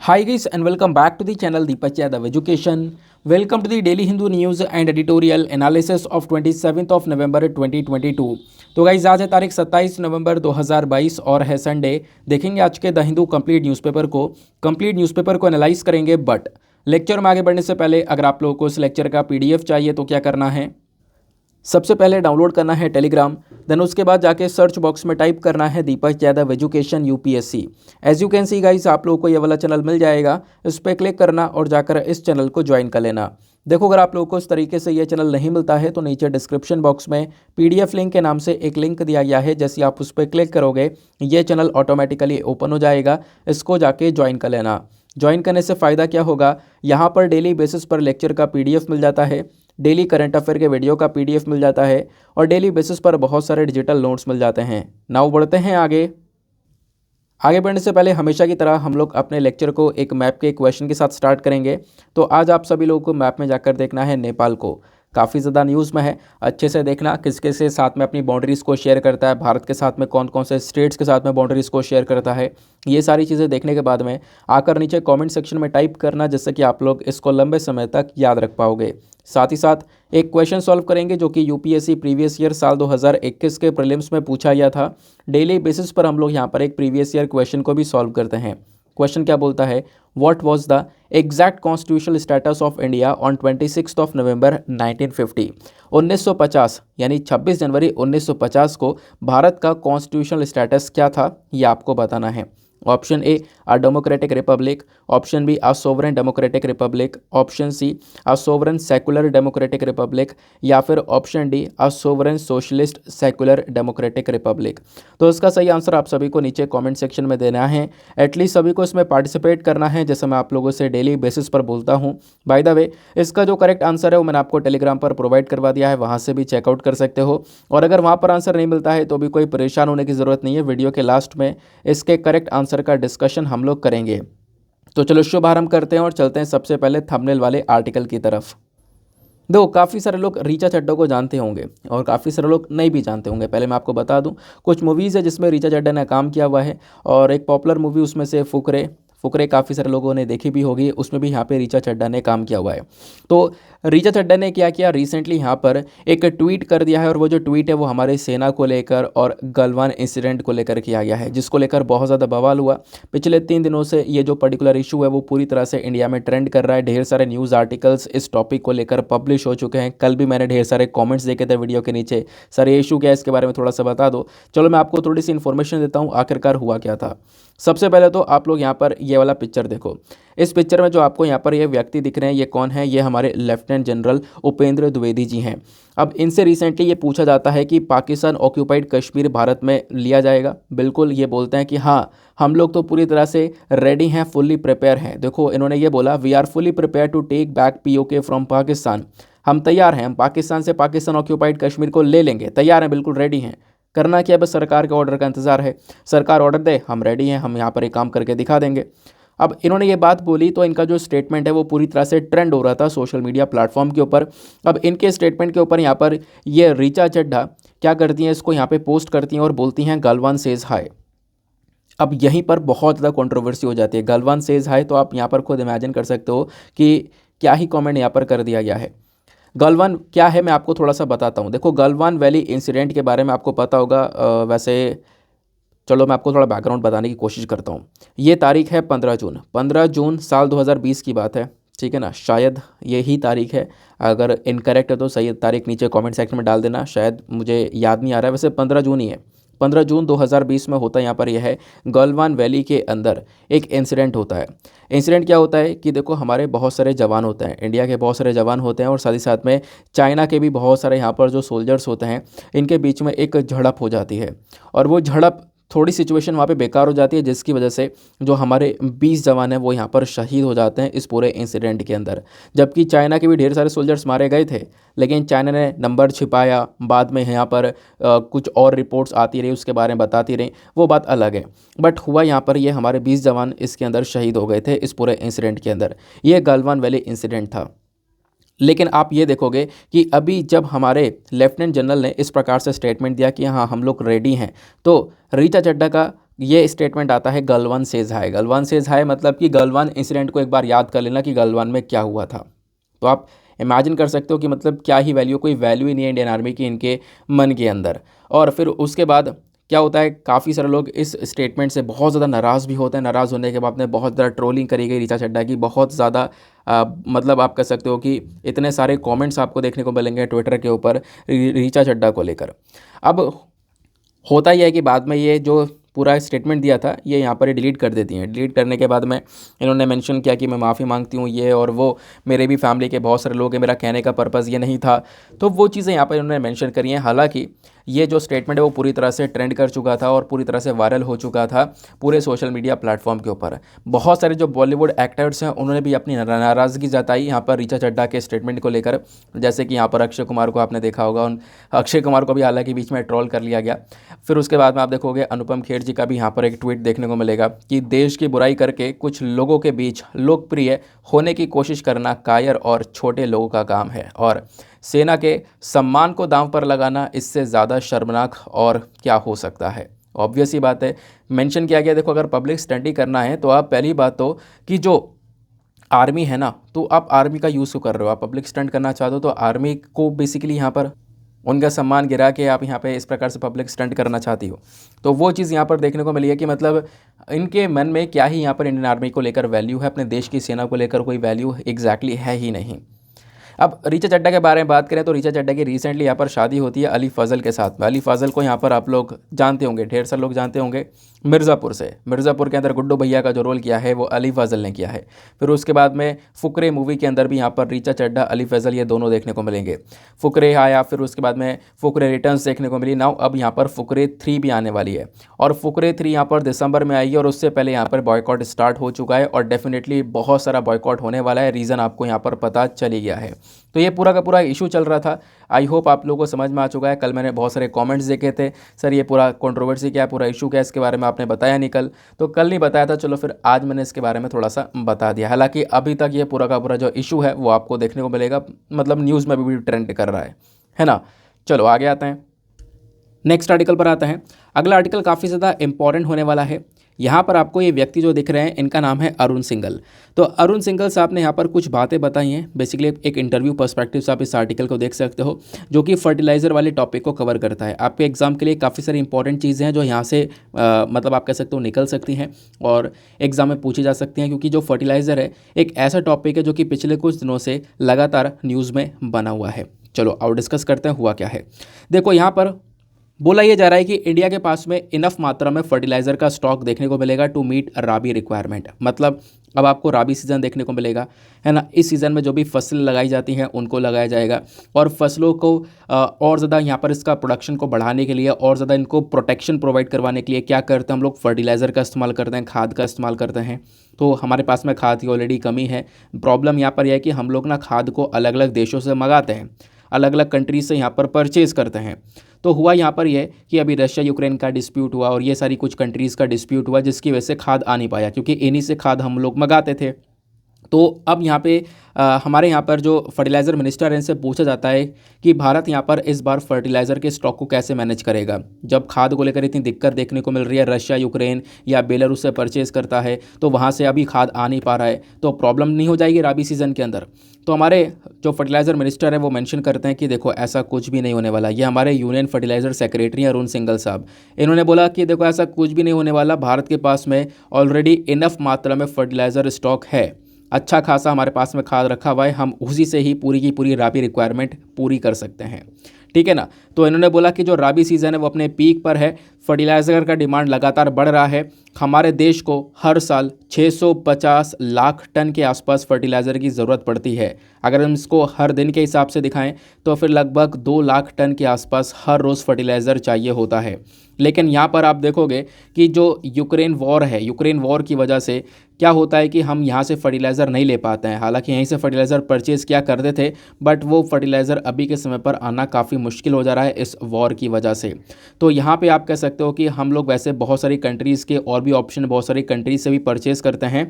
Hi guys and welcome back to the channel Deepak Yadav Education. Welcome to the Daily Hindu News and Editorial Analysis of 27th of November 2022। तो guys आज है तारीख 27 नवंबर 2022 और है Sunday. देखेंगे आज के द हिंदू कंप्लीट न्यूज़पेपर को एनालाइज करेंगे। बट लेक्चर में आगे बढ़ने से पहले अगर आप लोगों को इस लेक्चर का पीडीएफ चाहिए तो क्या करना है, सबसे पहले डाउनलोड करना है टेलीग्राम। देन उसके बाद जाके सर्च बॉक्स में टाइप करना है Deepak Yadav education UPSC. As you can see guys आप लोगों को ये वाला चैनल मिल जाएगा, इस पर क्लिक करना और जाकर इस चैनल को ज्वाइन कर लेना। देखो अगर आप लोगों को इस तरीके से ये चैनल नहीं मिलता है तो नीचे डिस्क्रिप्शन बॉक्स में पीडीएफ लिंक के नाम से एक लिंक दिया गया है। जैसे आप उस पर क्लिक करोगे ये चैनल ऑटोमेटिकली ओपन हो जाएगा, इसको जाके ज्वाइन कर लेना। ज्वाइन करने से फ़ायदा क्या होगा, यहाँ पर डेली बेसिस पर लेक्चर का पीडीएफ मिल जाता है, डेली करंट अफेयर के वीडियो का पीडीएफ मिल जाता है और डेली बेसिस पर बहुत सारे डिजिटल नोट्स मिल जाते हैं। नाउ बढ़ते हैं आगे बढ़ने से पहले हमेशा की तरह हम लोग अपने लेक्चर को एक मैप के क्वेश्चन के साथ स्टार्ट करेंगे। तो आज आप सभी लोगों को मैप में जाकर देखना है नेपाल को। काफ़ी ज़्यादा न्यूज़ में है, अच्छे से देखना किस किस के साथ में अपनी बाउंड्रीज़ को शेयर करता है, भारत के साथ में कौन कौन से स्टेट्स के साथ में बाउंड्रीज़ को शेयर करता है। ये सारी चीज़ें देखने के बाद में आकर नीचे कमेंट सेक्शन में टाइप करना, जिससे कि आप लोग इसको लंबे समय तक याद रख पाओगे। साथ ही साथ एक क्वेश्चन सॉल्व करेंगे जो कि यूपीएससी प्रीवियस ईयर साल 2021 के प्रीलिम्स में पूछा गया था। डेली बेसिस पर हम लोग यहाँ पर एक प्रीवियस ईयर क्वेश्चन को भी सॉल्व करते हैं। क्वेश्चन क्या बोलता है, what was the exact constitutional status of India on 26 of November 1950। 1950 यानी 26 जनवरी 1950 को भारत का कॉन्स्टिट्यूशनल स्टेटस क्या था, ये आपको बताना है। Option A a democratic republic, option B a sovereign democratic republic, option C a sovereign secular democratic republic, या फिर option D a sovereign socialist secular democratic republic. तो इसका सही आंसर आप सभी को नीचे कमेंट सेक्शन में देना है। एटलीस्ट सभी को इसमें पार्टिसिपेट करना है, जैसे मैं आप लोगों से डेली बेसिस पर बोलता हूँ। बाय द वे इसका जो करेक्ट आंसर है वो मैंने आपको टेलीग्राम पर प्रोवाइड करवा दिया है, वहाँ से भी चेकआउट कर सकते हो। और अगर वहाँ पर आंसर नहीं मिलता है तो भी कोई परेशान होने की ज़रूरत नहीं है, वीडियो के लास्ट में इसके करेक्ट आंसर का डिस्कशन हम लोग करेंगे। तो चलो शुभारंभ करते हैं और चलते हैं सबसे पहले थंबनेल वाले आर्टिकल की तरफ। दो काफ़ी सारे लोग ऋचा चड्ढा को जानते होंगे और काफ़ी सारे लोग नहीं भी जानते होंगे। पहले मैं आपको बता दूं, कुछ मूवीज़ है जिसमें ऋचा चड्ढा ने काम किया हुआ है और एक पॉपुलर मूवी उसमें से फुकरे फुकरे काफ़ी सारे लोगों ने देखी भी होगी, उसमें भी यहाँ पे ऋचा चड्ढा ने काम किया हुआ है। तो ऋचा चड्ढा ने क्या किया, रिसेंटली यहाँ पर एक ट्वीट कर दिया है और वो जो ट्वीट है वो हमारे सेना को लेकर और गलवान इंसिडेंट को लेकर किया गया है, जिसको लेकर बहुत ज़्यादा बवाल हुआ। पिछले 3 दिनों से ये जो पर्टिकुलर इशू है वो पूरी तरह से इंडिया में ट्रेंड कर रहा है। ढेर सारे न्यूज़ आर्टिकल्स इस टॉपिक को लेकर पब्लिश हो चुके हैं। कल भी मैंने ढेर सारे कमेंट्स देखे थे वीडियो के नीचे, सर ये इशू क्या है, इसके बारे में थोड़ा सा बता दो। चलो मैं आपको थोड़ी सी इन्फॉर्मेशन देता हूँ आखिरकार हुआ क्या था। सबसे पहले तो आप लोग यहाँ पर ये वाला पिक्चर देखो। इस पिक्चर में जो आपको यहाँ पर ये व्यक्ति दिख रहे हैं ये कौन है, ये हमारे लेफ्टिनेंट जनरल उपेंद्र द्विवेदी जी हैं। अब इनसे रिसेंटली ये पूछा जाता है कि पाकिस्तान ऑक्यूपाइड कश्मीर भारत में लिया जाएगा। बिल्कुल ये बोलते हैं कि हाँ हम लोग तो पूरी तरह से रेडी हैं, फुल्ली प्रिपेयर हैं। देखो इन्होंने ये बोला, we are fully prepare to take back PoK from Pakistan. हम तैयार हैं, हम पाकिस्तान से पाकिस्तान ऑक्यूपाइड कश्मीर को ले लेंगे, तैयार हैं, बिल्कुल रेडी हैं। करना क्या, बस सरकार के ऑर्डर का इंतज़ार है। सरकार ऑर्डर दे, हम रेडी हैं, हम यहाँ पर एक काम करके दिखा देंगे। अब इन्होंने ये बात बोली तो इनका जो स्टेटमेंट है वो पूरी तरह से ट्रेंड हो रहा था सोशल मीडिया प्लेटफॉर्म के ऊपर। अब इनके स्टेटमेंट के ऊपर यहाँ पर ये ऋचा चड्ढा क्या करती हैं, इसको यहाँ पे पोस्ट करती हैं और बोलती हैं गलवान सेज हाय। अब यहीं पर बहुत ज़्यादा कंट्रोवर्सी हो जाती है। गलवान सेज हाय तो आप यहाँ पर खुद इमेजिन कर सकते हो कि क्या ही कॉमेंट यहाँ पर कर दिया गया है। गलवान क्या है मैं आपको थोड़ा सा बताता हूँ। देखो गलवान वैली इंसिडेंट के बारे में आपको पता होगा। वैसे चलो मैं आपको थोड़ा बैकग्राउंड बताने की कोशिश करता हूँ। ये तारीख है 15 जून साल 2020 की बात है, ठीक है ना। शायद यही तारीख है, अगर इनकरेक्ट है तो सही तारीख नीचे कमेंट सेक्शन में डाल देना। शायद मुझे याद नहीं आ रहा है, वैसे 15 जून ही है। 15 जून 2020 में होता है यहाँ पर यह है गलवान वैली के अंदर एक इंसिडेंट होता है। इंसिडेंट क्या होता है कि देखो हमारे बहुत सारे जवान होते हैं, इंडिया के बहुत सारे जवान होते हैं और साथ ही साथ में चाइना के भी बहुत सारे यहाँ पर जो सोल्जर्स होते हैं, इनके बीच में एक झड़प हो जाती है और वो झड़प थोड़ी सिचुएशन वहाँ पे बेकार हो जाती है, जिसकी वजह से जो हमारे 20 जवान हैं वो यहाँ पर शहीद हो जाते हैं इस पूरे इंसिडेंट के अंदर। जबकि चाइना के भी ढेर सारे सोल्जर्स मारे गए थे, लेकिन चाइना ने नंबर छिपाया, बाद में यहाँ पर कुछ और रिपोर्ट्स आती रही, उसके बारे में बताती रही, वो बात अलग है। बट हुआ यहाँ पर ये हमारे 20 जवान इसके अंदर शहीद हो गए थे इस पूरे इंसिडेंट के अंदर। ये गलवान वैली इंसिडेंट था। लेकिन आप ये देखोगे कि अभी जब हमारे लेफ्टिनेंट जनरल ने इस प्रकार से स्टेटमेंट दिया कि हाँ हम लोग रेडी हैं, तो ऋचा चड्ढा का ये स्टेटमेंट आता है गलवान सेज हाय। गलवान सेज हाय मतलब कि गलवान इंसिडेंट को एक बार याद कर लेना कि गलवान में क्या हुआ था। तो आप इमेजिन कर सकते हो कि मतलब क्या ही वैल्यू, कोई वैल्यू ही नहीं है इंडियन आर्मी की इनके मन के अंदर। और फिर उसके बाद क्या होता है, काफ़ी सारे लोग इस स्टेटमेंट से बहुत ज़्यादा नाराज़ भी होते हैं। नाराज़ होने के बाद में बहुत ज़्यादा ट्रोलिंग करी गई ऋचा चड्ढा की, बहुत ज़्यादा मतलब आप कह सकते हो कि इतने सारे कमेंट्स आपको देखने को मिलेंगे ट्विटर के ऊपर ऋचा चड्ढा को लेकर। अब होता ही है कि बाद में ये जो पूरा स्टेटमेंट दिया था ये यहाँ पर डिलीट कर देती हैं। डिलीट करने के बाद में इन्होंने मेंशन किया कि मैं माफ़ी मांगती हूँ ये और वो, मेरे भी फैमिली के बहुत सारे लोग हैं, मेरा कहने का पर्पज़ ये नहीं था। तो वो चीज़ें यहाँ पर इन्होंने मेंशन करी हैं। हालांकि ये जो स्टेटमेंट है वो पूरी तरह से ट्रेंड कर चुका था और पूरी तरह से वायरल हो चुका था पूरे सोशल मीडिया प्लेटफॉर्म के ऊपर। बहुत सारे जो बॉलीवुड एक्टर्स हैं उन्होंने भी अपनी नाराज़गी जताई यहाँ पर ऋचा चड्ढा के स्टेटमेंट को लेकर। जैसे कि यहाँ पर अक्षय कुमार को आपने देखा होगा, उन अक्षय कुमार को भी हालांकि बीच में ट्रोल कर लिया गया। फिर उसके बाद में आप देखोगे अनुपम खेर जी का भी यहाँ पर एक ट्वीट देखने को मिलेगा कि देश की बुराई करके कुछ लोगों के बीच लोकप्रिय होने की कोशिश करना कायर और छोटे लोगों का काम है, और सेना के सम्मान को दांव पर लगाना इससे ज़्यादा शर्मनाक और क्या हो सकता है। ऑब्वियस ही बात है, मेंशन किया गया। देखो अगर पब्लिक स्टंट ही करना है तो आप पहली बात तो कि जो आर्मी है ना, तो आप आर्मी का यूज़ क्यों कर रहे हो। आप पब्लिक स्टंट करना चाहते हो तो आर्मी को बेसिकली यहाँ पर उनका सम्मान गिरा के आप यहाँ पे इस प्रकार से पब्लिक स्टंट करना चाहती हो। तो वो चीज़ यहाँ पर देखने को मिली है कि मतलब इनके मन में क्या ही यहाँ पर इंडियन आर्मी को लेकर वैल्यू है, अपने देश की सेना को लेकर कोई वैल्यू एग्जैक्टली है ही नहीं। अब ऋचा चड्ढा के बारे में बात करें तो ऋचा चड्ढा की रिसेंटली यहाँ पर शादी होती है अली फजल के साथ में। अली फजल को यहाँ पर आप लोग जानते होंगे, ढेर सारे लोग जानते होंगे मिर्ज़ापुर से। मिर्ज़ापुर के अंदर गुड्डू भैया का जो रोल किया है वो अली फजल ने किया है। फिर उसके बाद में फुकरे मूवी के अंदर भी यहाँ पर ऋचा चड्ढा अली फजल ये दोनों देखने को मिलेंगे। फुकरे आया, फिर उसके बाद में फुकरे रिटर्न्स देखने को मिली। नाउ अब यहाँ पर फुकरे 3 भी आने वाली है और फुकरे 3 यहाँ पर दिसंबर में आएगी और उससे पहले यहाँ पर बॉयकॉट स्टार्ट हो चुका है और डेफिनेटली बहुत सारा बॉयकॉट होने वाला है। रीज़न आपको यहाँ पर पता चली गया है। तो ये पूरा का पूरा इशू चल रहा था। आई होप आप लोगों को समझ में आ चुका है। कल मैंने बहुत सारे कमेंट्स देखे थे, सर ये पूरा कंट्रोवर्सी क्या है, पूरा इशू क्या है, इसके बारे में आपने बताया नहीं कल। तो कल नहीं बताया था, चलो फिर आज मैंने इसके बारे में थोड़ा सा बता दिया। हालांकि अभी तक ये पूरा का पूरा जो इशू है वो आपको देखने को मिलेगा, मतलब न्यूज़ में भी ट्रेंड कर रहा है ना। चलो आगे आते हैं, नेक्स्ट आर्टिकल पर आता है। अगला आर्टिकल काफ़ी ज़्यादा इंपॉर्टेंट होने वाला है। यहाँ पर आपको ये व्यक्ति जो दिख रहे हैं इनका नाम है अरुण सिंघल। तो अरुण सिंघल साहब ने यहाँ पर कुछ बातें बताई हैं। बेसिकली एक इंटरव्यू पर्सपेक्टिव से आप इस आर्टिकल को देख सकते हो, जो कि फर्टिलाइज़र वाले टॉपिक को कवर करता है। आपके एग्जाम के लिए काफ़ी सारी इंपॉर्टेंट चीज़ें हैं जो यहाँ से मतलब आप कह सकते हो निकल सकती हैं और एग्जाम में पूछी जा सकती हैं, क्योंकि जो फर्टिलाइज़र है एक ऐसा टॉपिक है जो कि पिछले कुछ दिनों से लगातार न्यूज़ में बना हुआ है। चलो आओ डिस्कस करते हैं हुआ क्या है। देखो यहाँ पर बोला यह जा रहा है कि इंडिया के पास में इनफ मात्रा में फर्टिलाइज़र का स्टॉक देखने को मिलेगा टू मीट राबी रिक्वायरमेंट। मतलब अब आपको राबी सीज़न देखने को मिलेगा, है ना। इस सीज़न में जो भी फसल लगाई जाती हैं उनको लगाया जाएगा और फसलों को और ज़्यादा यहाँ पर इसका प्रोडक्शन को बढ़ाने के लिए और ज़्यादा इनको प्रोटेक्शन प्रोवाइड करवाने के लिए क्या करते हैं हम लोग, फर्टिलाइज़र का इस्तेमाल करते हैं, खाद का इस्तेमाल करते हैं। तो हमारे पास में खाद की ऑलरेडी कमी है। प्रॉब्लम यहाँ पर यह है कि हम लोग ना खाद को अलग अलग देशों से मंगाते हैं, अलग अलग कंट्रीज से यहाँ पर परचेज़ करते हैं। तो हुआ यहाँ पर यह कि अभी रशिया यूक्रेन का डिस्प्यूट हुआ और ये सारी कुछ कंट्रीज़ का डिस्प्यूट हुआ, जिसकी वजह से खाद आ नहीं पाया, क्योंकि इन्हीं से खाद हम लोग मंगाते थे। तो अब यहाँ पे हमारे यहाँ पर जो फर्टिलाइज़र मिनिस्टर हैं इनसे पूछा जाता है कि भारत यहाँ पर इस बार फर्टिलाइज़र के स्टॉक को कैसे मैनेज करेगा। जब खाद को लेकर इतनी दिक्कत देखने को मिल रही है, रशिया यूक्रेन या बेलारूस से परचेज़ करता है तो वहाँ से अभी खाद आ नहीं पा रहा है, तो प्रॉब्लम नहीं हो जाएगी राबी सीज़न के अंदर। तो हमारे जो फर्टिलाइज़र मिनिस्टर है वो मेंशन करते हैं कि देखो ऐसा कुछ भी नहीं होने वाला। ये हमारे यूनियन फर्टिलाइज़र सेक्रेटरी हैं अरुण सिंघल साहब, इन्होंने बोला कि देखो ऐसा कुछ भी नहीं होने वाला, भारत के पास में ऑलरेडी इनफ मात्रा में फर्टिलाइज़र स्टॉक है, अच्छा खासा हमारे पास में खाद रखा हुआ है, हम उसी से ही पूरी की पूरी राबी रिक्वायरमेंट पूरी कर सकते हैं, ठीक है ना। तो इन्होंने बोला कि जो राबी सीज़न है वो अपने पीक पर है, फर्टिलाइज़र का डिमांड लगातार बढ़ रहा है। हमारे देश को हर साल 650 लाख टन के आसपास फर्टिलाइज़र की ज़रूरत पड़ती है। अगर हम इसको हर दिन के हिसाब से दिखाएं तो फिर लगभग 2 लाख टन के आसपास हर रोज़ फर्टिलाइज़र चाहिए होता है। लेकिन यहाँ पर आप देखोगे कि जो यूक्रेन वॉर है, यूक्रेन वॉर की वजह से क्या होता है कि हम यहाँ से फर्टिलाइज़र नहीं ले पाते हैं। हालांकि यहीं से फर्टिलाइज़र परचेज़ किया करते थे, बट वो फर्टिलाइज़र अभी के समय पर आना काफ़ी मुश्किल हो जा रहा है इस वॉर की वजह से। तो यहाँ पे आप कह सकते हो कि हम लोग वैसे बहुत सारी कंट्रीज़ के और भी ऑप्शन बहुत सारी कंट्रीज से भी परचेज़ करते हैं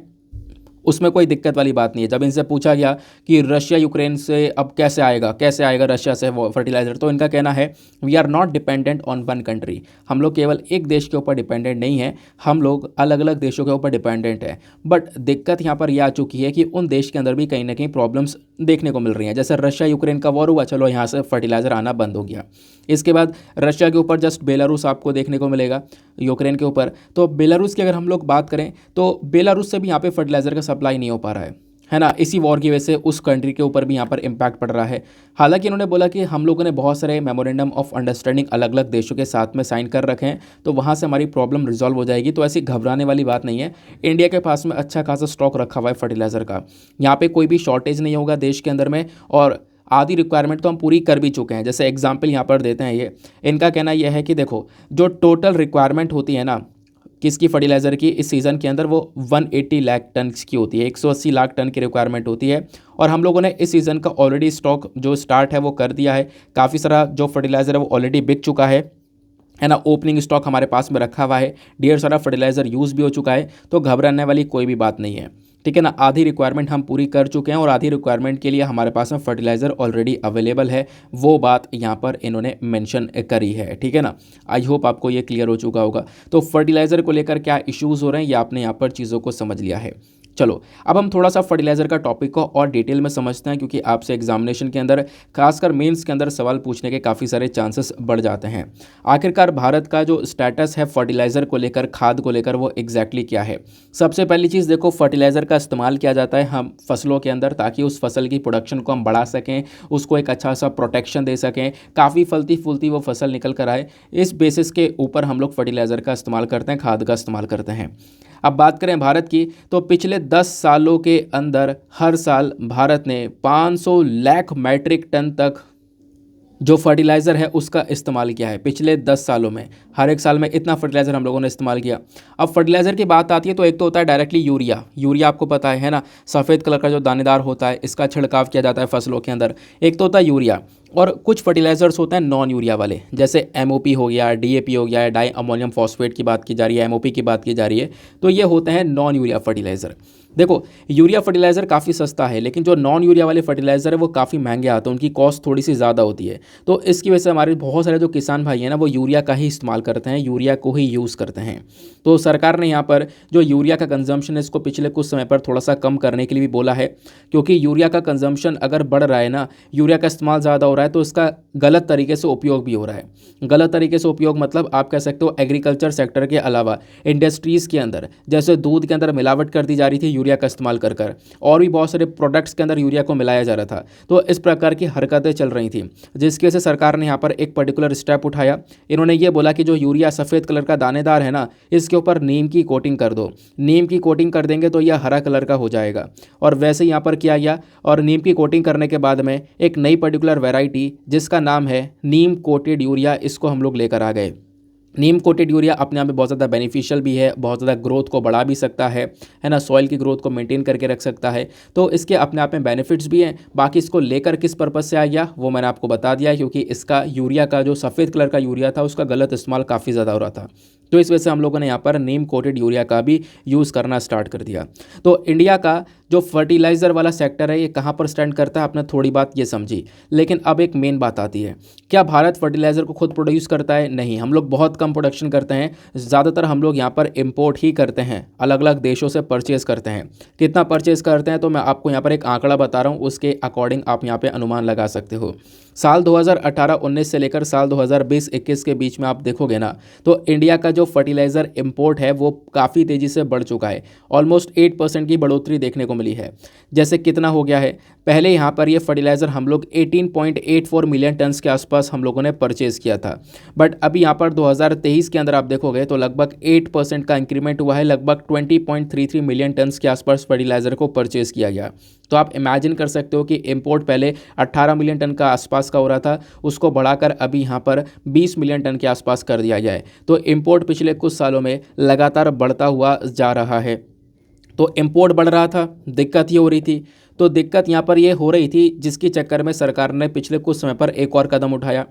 उसमें कोई दिक्कत वाली बात नहीं है। जब इनसे पूछा गया कि रशिया यूक्रेन से अब कैसे आएगा रशिया से वो फर्टिलाइज़र, तो इनका कहना है we are not dependent on one country, हम लोग केवल एक देश के ऊपर डिपेंडेंट नहीं है, हम लोग अलग अलग देशों के ऊपर डिपेंडेंट है। बट दिक्कत यहाँ पर यह आ चुकी है कि उन देश के अंदर भी कहीं ना कहीं प्रॉब्लम्स देखने को मिल रही हैं। जैसे रशिया यूक्रेन का वॉर हुआ, चलो यहाँ से फर्टिलाइज़र आना बंद हो गया। इसके बाद रशिया के ऊपर जस्ट बेलारूस आपको देखने को मिलेगा यूक्रेन के ऊपर। तो बेलारूस की अगर हम लोग बात करें तो बेलारूस से भी यहाँ पे फर्टिलाइज़र का सप्लाई नहीं हो पा रहा है ना। इसी वॉर की वजह से उस कंट्री के ऊपर भी यहाँ पर इम्पैक्ट पड़ रहा है। हालांकि इन्होंने बोला कि हम लोगों ने बहुत सारे मेमोरेंडम ऑफ अंडरस्टैंडिंग अलग अलग देशों के साथ में साइन कर रखे हैं, तो वहाँ से हमारी प्रॉब्लम रिजॉल्व हो जाएगी। तो ऐसी घबराने वाली बात नहीं है। इंडिया के पास में अच्छा खासा स्टॉक रखा हुआ है फर्टिलाइज़र का, यहाँ पे कोई भी शॉर्टेज नहीं होगा देश के अंदर में, और आधी रिक्वायरमेंट तो हम पूरी कर भी चुके हैं। जैसे एग्जाम्पल यहाँ पर देते हैं, ये इनका कहना यह है कि देखो जो टोटल रिक्वायरमेंट होती है ना किसकी फर्टिलाइज़र की इस सीज़न के अंदर, वो 180 लाख टन की होती है, 180 लाख टन की रिक्वायरमेंट होती है। और हम लोगों ने इस सीज़न का ऑलरेडी स्टॉक जो स्टार्ट है वो कर दिया है। काफ़ी सारा जो फर्टिलाइज़र है वो ऑलरेडी बिक चुका है ना। ओपनिंग स्टॉक हमारे पास में रखा हुआ है, ढेर सारा फर्टिलाइज़र यूज़ भी हो चुका है। तो घबराने वाली कोई भी बात नहीं है, ठीक है ना। आधी रिक्वायरमेंट हम पूरी कर चुके हैं और आधी रिक्वायरमेंट के लिए हमारे पास में फर्टिलाइज़र ऑलरेडी अवेलेबल है। वो बात यहाँ पर इन्होंने मेंशन करी है, ठीक है ना। आई होप आपको ये क्लियर हो चुका होगा। तो फर्टिलाइज़र को लेकर क्या इश्यूज़ हो रहे हैं ये आपने यहाँ पर चीज़ों को समझ लिया है। चलो अब हम थोड़ा सा फर्टिलाइज़र का टॉपिक को और डिटेल में समझते हैं, क्योंकि आपसे एग्जामिनेशन के अंदर खासकर मेंस के अंदर सवाल पूछने के काफ़ी सारे चांसेस बढ़ जाते हैं। आखिरकार भारत का जो स्टेटस है फर्टिलाइज़र को लेकर, खाद को लेकर, वो एग्जैक्टली क्या है। सबसे पहली चीज़ देखो, फर्टिलाइज़र का इस्तेमाल किया जाता है हम फसलों के अंदर, ताकि उस फसल की प्रोडक्शन को हम बढ़ा सकें, उसको एक अच्छा सा प्रोटेक्शन दे सकें, काफ़ी फलती फूलती वो फसल निकल कर आए। इस बेसिस के ऊपर हम लोग फर्टिलाइज़र का इस्तेमाल करते हैं, खाद का इस्तेमाल करते हैं। अब बात करें भारत की, तो पिछले 10 सालों के अंदर हर साल भारत ने 500 लाख मैट्रिक टन तक जो फर्टिलाइज़र है उसका इस्तेमाल किया है। पिछले 10 सालों में हर एक साल में इतना फर्टिलाइज़र हम लोगों ने इस्तेमाल किया। अब फर्टिलाइज़र की बात आती है तो एक तो होता है डायरेक्टली यूरिया। यूरिया आपको पता है ना, सफ़ेद कलर का जो दानेदार होता है, इसका छिड़काव किया जाता है फसलों के अंदर। एक तो होता है यूरिया, और कुछ फर्टिलाइज़र्स होते हैं नॉन यूरिया वाले, जैसे एमओपी हो गया, डीएपी हो गया, डाई अमोनियम फॉस्फेट की बात की जा रही है, एमओपी की बात की जा रही है। तो ये होते हैं नॉन यूरिया फर्टिलाइज़र। देखो यूरिया फर्टिलाइज़र काफ़ी सस्ता है, लेकिन जो नॉन यूरिया वाले फर्टिलाइज़र है वो काफ़ी महंगे आते हैं, उनकी कॉस्ट थोड़ी सी ज़्यादा होती है। तो इसकी वजह से हमारे बहुत सारे जो किसान भाई हैं ना, वो यूरिया का ही इस्तेमाल करते हैं, यूरिया को ही यूज़ करते हैं। तो सरकार ने यहाँ पर जो यूरिया का कंजम्पशन है इसको पिछले कुछ समय पर थोड़ा सा कम करने के लिए भी बोला है, क्योंकि यूरिया का कंजम्पशन अगर बढ़ रहा है ना, यूरिया का इस्तेमाल ज़्यादा हो रहा है, तो इसका गलत तरीके से उपयोग भी हो रहा है। गलत तरीके से उपयोग मतलब आप कह सकते हो एग्रीकल्चर सेक्टर के अलावा इंडस्ट्रीज़ के अंदर, जैसे दूध के अंदर मिलावट कर दी जा रही थी यूरिया का इस्तेमाल कर, और भी बहुत सारे प्रोडक्ट्स के अंदर यूरिया को मिलाया जा रहा था। तो इस प्रकार की हरकतें चल रही थी, जिसकी वजह से सरकार ने यहाँ पर एक पर्टिकुलर स्टेप उठाया। इन्होंने ये बोला कि जो यूरिया सफ़ेद कलर का दानेदार है ना, इसके ऊपर नीम की कोटिंग कर दो। नीम की कोटिंग कर देंगे तो यह हरा कलर का हो जाएगा। और वैसे यहाँ पर किया गया, और नीम की कोटिंग करने के बाद में एक नई पर्टिकुलर वैरायटी जिसका नाम है नीम कोटेड यूरिया, इसको हम लोग लेकर आ गए। नीम कोटेड यूरिया अपने आप में बहुत ज़्यादा बेनिफिशियल भी है, बहुत ज़्यादा ग्रोथ को बढ़ा भी सकता है ना, सॉइल की ग्रोथ को मेंटेन करके रख सकता है। तो इसके अपने आप में बेनिफिट्स भी हैं। बाकी इसको लेकर किस पर्पज़ से आ गया वो मैंने आपको बता दिया, क्योंकि इसका यूरिया का जो सफ़ेद कलर का यूरिया था उसका गलत इस्तेमाल काफ़ी ज़्यादा हो रहा था। तो इस वजह से हम लोगों ने यहाँ पर नीम कोटेड यूरिया का भी यूज़ करना स्टार्ट कर दिया। तो इंडिया का जो फर्टिलाइज़र वाला सेक्टर है ये कहाँ पर स्टैंड करता है, आपने थोड़ी बात ये समझी। लेकिन अब एक मेन बात आती है, क्या भारत फर्टिलाइज़र को खुद प्रोड्यूस करता है? नहीं, हम लोग बहुत कम प्रोडक्शन करते हैं। ज़्यादातर हम लोग यहाँ पर इम्पोर्ट ही करते हैं, अलग अलग देशों से परचेज़ करते हैं। कितना परचेज़ करते हैं तो मैं आपको यहाँ पर एक आंकड़ा बता रहा हूँ, उसके अकॉर्डिंग आप यहाँ पर अनुमान लगा सकते हो। साल 2018-19 से लेकर साल 2020-21 के बीच में आप देखोगे ना, तो इंडिया का जो फर्टिलाइज़र इंपोर्ट है वो काफ़ी तेज़ी से बढ़ चुका है। ऑलमोस्ट 8% की बढ़ोतरी देखने को मिली है। जैसे कितना हो गया है, पहले यहाँ पर ये फर्टिलाइज़र हम लोग 18.84 मिलियन टन्स के आसपास हम लोगों ने परचेज़ किया था। बट अभी यहाँ पर 2023 के अंदर आप देखोगे तो लगभग 8% का इंक्रीमेंट हुआ है, लगभग 20.33 मिलियन टन्स के आसपास फर्टिलाइज़र को परचेज़ किया गया। तो आप इमेजिन कर सकते हो कि इंपोर्ट पहले 18 मिलियन टन का आसपास का हो रहा था, उसको बढ़ाकर अभी यहाँ पर 20 मिलियन टन के आसपास कर दिया गया है। तो इंपोर्ट पिछले कुछ सालों में लगातार बढ़ता हुआ जा रहा है। तो इंपोर्ट बढ़ रहा था, दिक्कत ये हो रही थी। तो दिक्कत यहाँ पर ये हो रही थी, जिसके चक्कर में सरकार ने पिछले कुछ समय पर एक और कदम उठाया।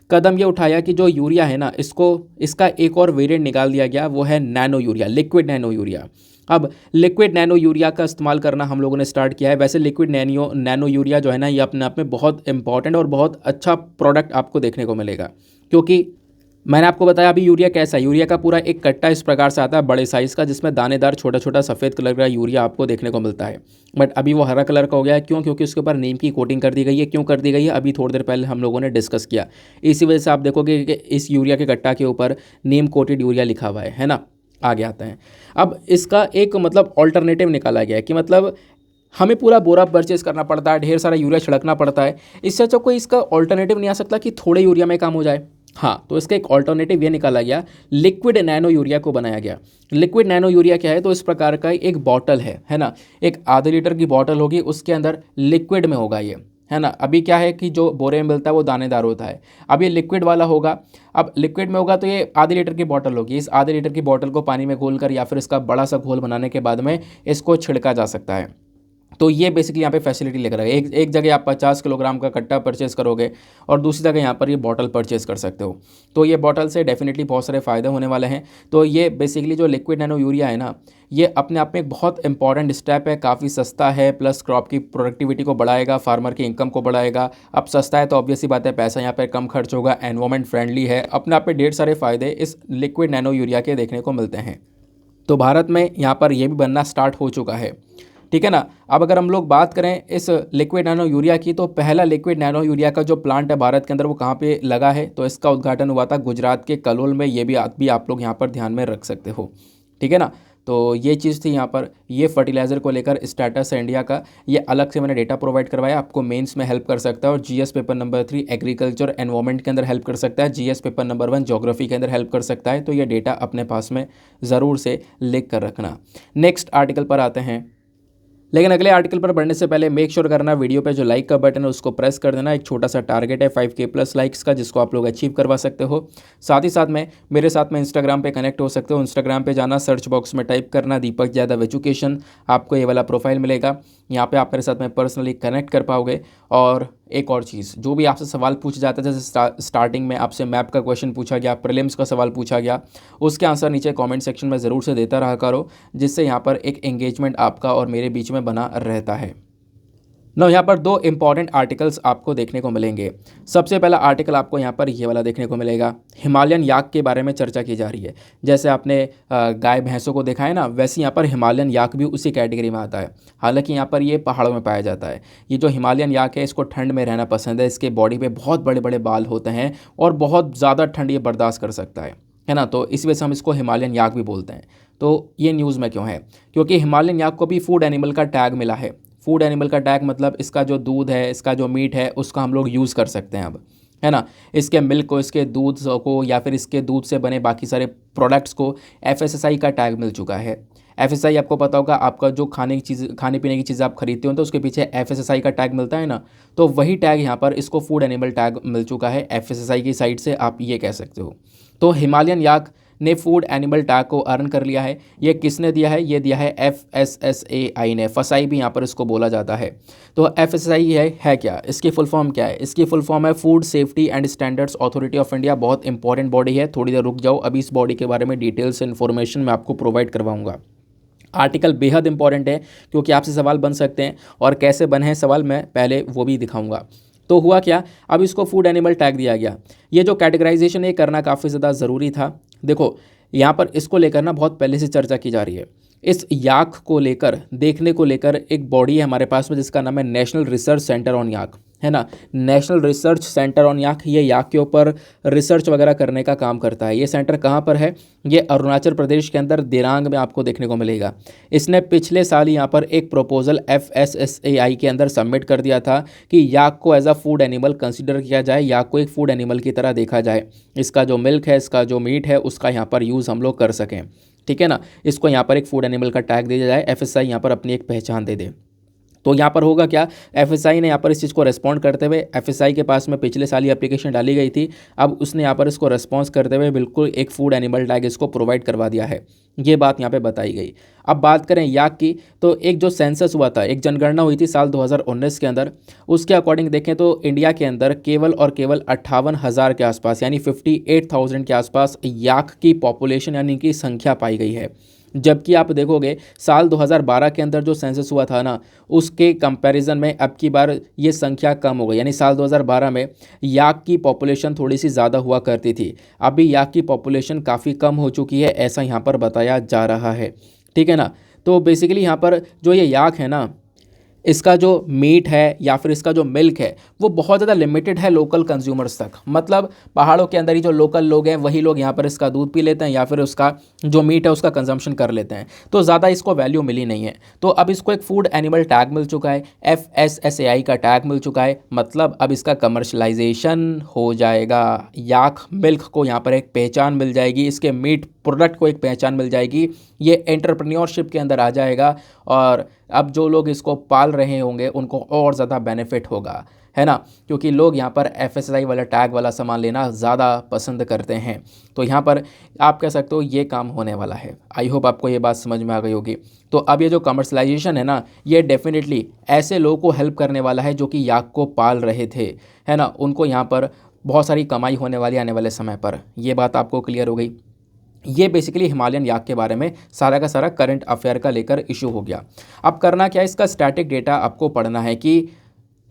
कदम ये उठाया कि जो यूरिया है ना, इसका एक और वेरिएंट निकाल दिया गया, वो है nano urea, liquid nano urea. अब लिक्विड नैनो यूरिया का इस्तेमाल करना हम लोगों ने स्टार्ट किया है। वैसे लिक्विड नैनो यूरिया जो है ना, ये अपने आप में बहुत इंपॉर्टेंट और बहुत अच्छा प्रोडक्ट आपको देखने को मिलेगा, क्योंकि मैंने आपको बताया अभी यूरिया कैसा है। यूरिया का पूरा एक कट्टा इस प्रकार से आता है बड़े साइज़ का, जिसमें दानेदार छोटा छोटा सफ़ेद कलर का यूरिया आपको देखने को मिलता है। बट अभी वो हरा कलर का हो गया है, क्यों? क्योंकि उसके ऊपर नीम की कोटिंग कर दी गई है। क्यों कर दी गई है, अभी थोड़ी देर पहले हम लोगों ने डिस्कस किया। इसी वजह से आप देखोगे कि इस यूरिया के कट्टा के ऊपर नीम कोटेड यूरिया लिखा हुआ है ना। आगे आते हैं। अब इसका एक मतलब ऑल्टरनेटिव निकाला गया है कि मतलब हमें पूरा बोरा परचेस करना पड़ता है, ढेर सारा यूरिया छिड़कना पड़ता है। इससे अच्छा कोई इसका ऑल्टरनेटिव नहीं आ सकता कि थोड़े यूरिया में काम हो जाए। हाँ, तो इसका एक ऑल्टरनेटिव ये निकाला गया, लिक्विड नैनो यूरिया को बनाया गया। लिक्विड नैनो यूरिया क्या है? तो इस प्रकार का एक बॉटल है ना, एक आधे लीटर की बॉटल होगी, उसके अंदर लिक्विड में होगा ये, है ना। अभी क्या है कि जो बोरे में मिलता है वो दानेदार होता है, अब ये लिक्विड वाला होगा। अब लिक्विड में होगा तो ये आधे लीटर की बॉटल होगी। इस आधे लीटर की बॉटल को पानी में घोल कर या फिर इसका बड़ा सा घोल बनाने के बाद में इसको छिड़का जा सकता है। तो ये बेसिकली यहाँ पे फैसिलिटी लेकर आए। एक जगह आप 50 किलोग्राम का कट्टा परचेस करोगे और दूसरी जगह यहाँ पर ये बॉटल परचेस कर सकते हो। तो ये बॉटल से डेफिनेटली बहुत सारे फ़ायदे होने वाले हैं। तो ये बेसिकली जो लिक्विड नैनो यूरिया है ना, ये अपने आप में एक बहुत इंपॉर्टेंट स्टेप है। काफ़ी सस्ता है, प्लस क्रॉप की प्रोडक्टिविटी को बढ़ाएगा, फार्मर की इनकम को बढ़ाएगा। अब सस्ता है तो ऑब्वियस सी बात है, पैसा यहाँ पर कम खर्च होगा, एनवायरमेंट फ्रेंडली है। अपने आप में ढेर सारे फ़ायदे इस लिक्विड नैनो यूरिया के देखने को मिलते हैं। तो भारत में यहाँ पर ये भी बनना स्टार्ट हो चुका है, ठीक है ना। अब अगर हम लोग बात करें इस लिक्विड नैनो यूरिया की, तो पहला लिक्विड नैनो यूरिया का जो प्लांट है भारत के अंदर वो कहाँ पे लगा है? तो इसका उद्घाटन हुआ था गुजरात के कलोल में। ये भी आप लोग यहाँ पर ध्यान में रख सकते हो, ठीक है ना। तो ये चीज़ थी यहाँ पर, ये फर्टिलाइज़र को लेकर स्टेटस है इंडिया का। ये अलग से मैंने डेटा प्रोवाइड करवाया, आपको मेंस में हेल्प कर सकता है, और GS paper number 3 agriculture environment के अंदर हेल्प कर सकता है, जीएस पेपर नंबर 1 ज्योग्राफी के अंदर हेल्प कर सकता है। तो ये डेटा अपने पास में ज़रूर से लिख कर रखना। नेक्स्ट आर्टिकल पर आते हैं। लेकिन अगले आर्टिकल पर बढ़ने से पहले मेक श्योर करना वीडियो पे जो लाइक का बटन है उसको प्रेस कर देना। एक छोटा सा टारगेट है 5K प्लस लाइक्स का, जिसको आप लोग अचीव करवा सकते हो। साथ ही साथ में मेरे साथ में इंस्टाग्राम पे कनेक्ट हो सकते हो। इंस्टाग्राम पे जाना, सर्च बॉक्स में टाइप करना दीपक यादव एजुकेशन, आपको ये वाला प्रोफाइल मिलेगा। यहाँ पे आप मेरे साथ में पर्सनली कनेक्ट कर पाओगे। और एक और चीज़, जो भी आपसे सवाल पूछा जाता है, जैसे स्टार्टिंग में आपसे मैप का क्वेश्चन पूछा गया, प्रीलिम्स का सवाल पूछा गया, उसके आंसर नीचे कमेंट सेक्शन में ज़रूर से देता रहा करो, जिससे यहाँ पर एक एंगेजमेंट आपका और मेरे बीच में बना रहता है। ना यहाँ पर दो इंपॉर्टेंट आर्टिकल्स आपको देखने को मिलेंगे। सबसे पहला आर्टिकल आपको यहाँ पर ये वाला देखने को मिलेगा, हिमालयन याक के बारे में चर्चा की जा रही है। जैसे आपने गाय भैंसों को देखा है ना, वैसे यहाँ पर हिमालयन याक भी उसी कैटेगरी में आता है। हालांकि यहाँ पर ये पहाड़ों में पाया जाता है। ये जो हिमालयन याक है, इसको ठंड में रहना पसंद है। इसके बॉडी पे बहुत बड़े बड़े बाल होते हैं और बहुत ज़्यादा ठंड ये बर्दाश्त कर सकता है ना। तो इस वजह से हम इसको हिमालयन याक भी बोलते हैं। तो ये न्यूज़ में क्यों है? क्योंकि हिमालयन याक को भी फूड एनिमल का टैग मिला है। फूड एनिमल का टैग मतलब इसका जो दूध है, इसका जो मीट है, उसका हम लोग यूज़ कर सकते हैं अब, है ना। इसके मिल्क को, इसके दूध को, या फिर इसके दूध से बने बाकी सारे प्रोडक्ट्स को FSSAI का टैग मिल चुका है। FSSAI आपको पता होगा, आपका जो खाने पीने की चीज़ आप खरीदते हो तो उसके पीछे FSSAI का टैग मिलता है ना। तो वही टैग यहाँ पर इसको फूड एनिमल टैग मिल चुका है FSSAI की साइड से, आप ये कह सकते हो। तो हिमालयन याक ने फूड एनिमल टैग को अर्न कर लिया है। ये किसने दिया है? ये दिया है FSSAI ने। फसाई भी यहाँ पर इसको बोला जाता है। तो FSSAI है क्या? इसकी फुल फॉर्म क्या है? इसकी फुल फॉर्म है food safety and standards authority of India. बहुत इंपॉर्टेंट बॉडी है, थोड़ी देर रुक जाओ, अभी इस बॉडी के बारे में डिटेल्स इन्फॉर्मेशन मैं आपको प्रोवाइड करवाऊंगा। आर्टिकल बेहद इंपॉर्टेंट है, क्योंकि आपसे सवाल बन सकते हैं, और कैसे बने हैं सवाल मैं पहले वो भी दिखाऊंगा। तो हुआ क्या, अब इसको फूड एनिमल टैग दिया गया। ये जो कैटेगराइजेशन है करना काफ़ी ज़्यादा ज़रूरी था। देखो यहाँ पर इसको लेकर ना बहुत पहले से चर्चा की जा रही है। इस याक को लेकर, देखने को लेकर एक बॉडी है हमारे पास में जिसका नाम है नेशनल रिसर्च सेंटर ऑन याक, है ना। नेशनल रिसर्च सेंटर ऑन याक, ये याक के ऊपर रिसर्च वगैरह करने का काम करता है। ये सेंटर कहाँ पर है? ये अरुणाचल प्रदेश के अंदर दिरांग में आपको देखने को मिलेगा। इसने पिछले साल यहाँ पर एक प्रपोजल FSSAI के अंदर सबमिट कर दिया था कि याक को as a food animal consider किया जाए, याक को एक फूड एनिमल की तरह देखा जाए। इसका जो मिल्क है, इसका जो मीट है, उसका यहाँ पर यूज़ हम लोग कर सकें, ठीक है ना। इसको यहाँ पर एक फूड एनिमल का टैग दिया जाए, FSSAI यहाँ पर अपनी एक पहचान दे दे। तो यहाँ पर होगा क्या, FSSAI ने यहाँ पर इस चीज़ को रेस्पॉन्ड करते हुए, FSSAI के पास में पिछले साल ही एप्लीकेशन डाली गई थी, अब उसने यहाँ पर इसको रेस्पॉन्स करते हुए बिल्कुल एक फूड एनिमल टैग इसको प्रोवाइड करवा दिया है। ये बात यहाँ पे बताई गई। अब बात करें याक की, तो एक जो सेंसस हुआ था, एक जनगणना हुई थी साल 2019 के अंदर, उसके अकॉर्डिंग देखें तो इंडिया के अंदर केवल और केवल 58,000 के आसपास, यानी 58,000 के आसपास याक की पॉपुलेशन यानी कि संख्या पाई गई है। जबकि आप देखोगे साल 2012 के अंदर जो सेंसस हुआ था ना, उसके कंपैरिजन में अब की बार ये संख्या कम हो गई। यानी साल 2012 में याक की पॉपुलेशन थोड़ी सी ज़्यादा हुआ करती थी, अभी याक की पॉपुलेशन काफ़ी कम हो चुकी है, ऐसा यहाँ पर बताया जा रहा है। ठीक है ना। तो बेसिकली यहाँ पर जो ये याक है ना, इसका जो मीट है या फिर इसका जो मिल्क है वो बहुत ज़्यादा लिमिटेड है लोकल कंज्यूमर्स तक। मतलब पहाड़ों के अंदर ही जो लोकल लोग हैं वही लोग यहाँ पर इसका दूध पी लेते हैं या फिर उसका जो मीट है उसका कंजम्पशन कर लेते हैं, तो ज़्यादा इसको वैल्यू मिली नहीं है। तो अब इसको एक फूड एनिमल टैग मिल चुका है, FSSAI का टैग मिल चुका है, मतलब अब इसका कमर्शलाइजेशन हो जाएगा। याक मिल्क को यहाँ पर एक पहचान मिल जाएगी, इसके मीट प्रोडक्ट को एक पहचान मिल जाएगी, ये एंटरप्रेन्योरशिप के अंदर आ जाएगा और अब जो लोग इसको पाल रहे होंगे उनको और ज़्यादा बेनिफिट होगा, है ना, क्योंकि लोग यहाँ पर FSSAI वाला टैग वाला सामान लेना ज़्यादा पसंद करते हैं। तो यहाँ पर आप कह सकते हो ये काम होने वाला है। आई होप आपको ये बात समझ में आ गई होगी। तो अब ये जो कमर्शलाइजेशन है ना, ये डेफिनेटली ऐसे लोगों को हेल्प करने वाला है जो कि याक को पाल रहे थे, है ना, उनको यहाँ पर बहुत सारी कमाई होने वाली आने वाले समय पर। ये बात आपको क्लियर हो गई। ये बेसिकली हिमालयन याक के बारे में सारा का सारा करंट अफेयर का लेकर इशू हो गया। अब करना क्या है, इसका स्टैटिक डेटा आपको पढ़ना है कि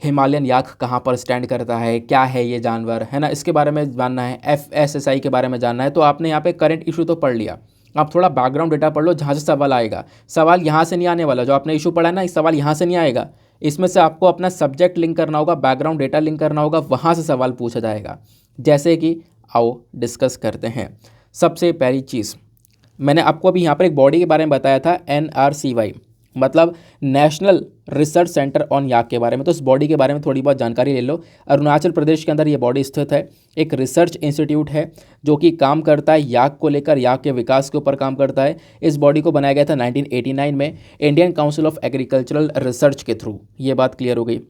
हिमालयन याक कहाँ पर स्टैंड करता है, क्या है ये जानवर, है ना, इसके बारे में जानना है, FSSAI के बारे में जानना है। तो आपने यहाँ पे करंट इशू तो पढ़ लिया, आप थोड़ा बैकग्राउंड डेटा पढ़ लो जहाँ से सवाल आएगा। सवाल यहाँ से नहीं आने वाला, जो आपने इशू पढ़ा है ना, इस सवाल यहाँ से नहीं आएगा, इसमें से आपको अपना सब्जेक्ट लिंक करना होगा, बैकग्राउंड डेटा लिंक करना होगा, वहाँ से सवाल पूछा जाएगा। जैसे कि आओ डिस्कस करते हैं। सबसे पहली चीज़ मैंने आपको अभी यहाँ पर एक बॉडी के बारे में बताया था, NRCY, मतलब नेशनल रिसर्च सेंटर ऑन याक के बारे में। तो इस बॉडी के बारे में थोड़ी बहुत जानकारी ले लो। अरुणाचल प्रदेश के अंदर ये बॉडी स्थित है, एक रिसर्च इंस्टीट्यूट है जो कि काम करता है याक को लेकर, याक के विकास के ऊपर काम करता है। इस बॉडी को बनाया गया था 1989 में Indian council of agricultural research के थ्रू। ये बात क्लियर हो गई।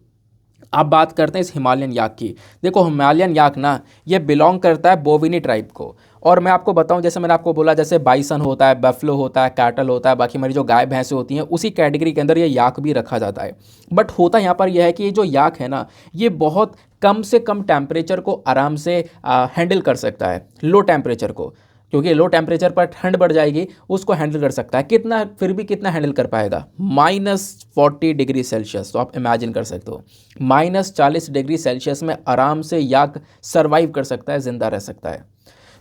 अब बात करते हैं इस हिमालयन याक की। देखो हिमालयन याक ना, ये बिलोंग करता है बोविनी ट्राइब को। और मैं आपको बताऊं, जैसे मैंने आपको बोला, जैसे बाइसन होता है, बफलो होता है, कैटल होता है, बाकी हमारी जो गाय भैंसें होती हैं, उसी कैटेगरी के अंदर ये याक भी रखा जाता है। बट होता यहाँ पर यह है कि ये जो याक है ना, ये बहुत कम से कम टेम्परेचर को आराम से हैंडल कर सकता है, लो टेम्परेचर को, क्योंकि लो टेम्परेचर पर ठंड बढ़ जाएगी, उसको हैंडल कर सकता है। कितना, फिर भी कितना हैंडल कर पाएगा, -40 डिग्री सेल्सियस। तो आप इमेजिन कर सकते हो -40 डिग्री सेल्सियस में आराम से याक सर्वाइव कर सकता है, ज़िंदा रह सकता है।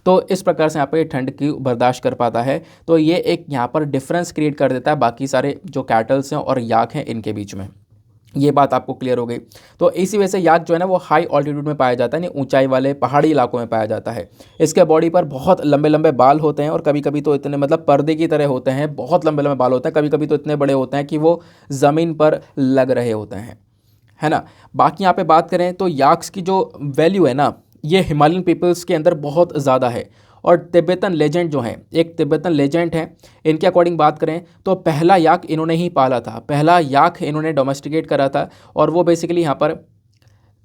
तो इस प्रकार से यहाँ पे ठंड की बर्दाश्त कर पाता है। तो ये एक यहाँ पर डिफरेंस क्रिएट कर देता है बाकी सारे जो कैटल्स हैं और याक हैं इनके बीच में। ये बात आपको क्लियर हो गई। तो इसी वजह से याक जो है ना, वो हाई ऑल्टीट्यूड में पाया जाता है, नहीं ऊंचाई वाले पहाड़ी इलाकों में पाया जाता है। इसके बॉडी पर बहुत लंबे लंबे बाल होते हैं और कभी कभी तो इतने, मतलब पर्दे की तरह होते हैं, बहुत लंबे लंबे बाल होते हैं, कभी कभी तो इतने बड़े होते हैं कि वो ज़मीन पर लग रहे होते हैं, है ना। बाकी यहाँ पे बात करें तो याक्स की जो वैल्यू है ना, ये हिमालयन पीपल्स के अंदर बहुत ज़्यादा है। और तिब्बतन लेजेंड जो हैं, एक तिब्बतन लेजेंड हैं, इनके अकॉर्डिंग बात करें तो पहला याक इन्होंने ही पाला था, पहला याक इन्होंने डोमेस्टिकेट करा था। और वो बेसिकली यहाँ पर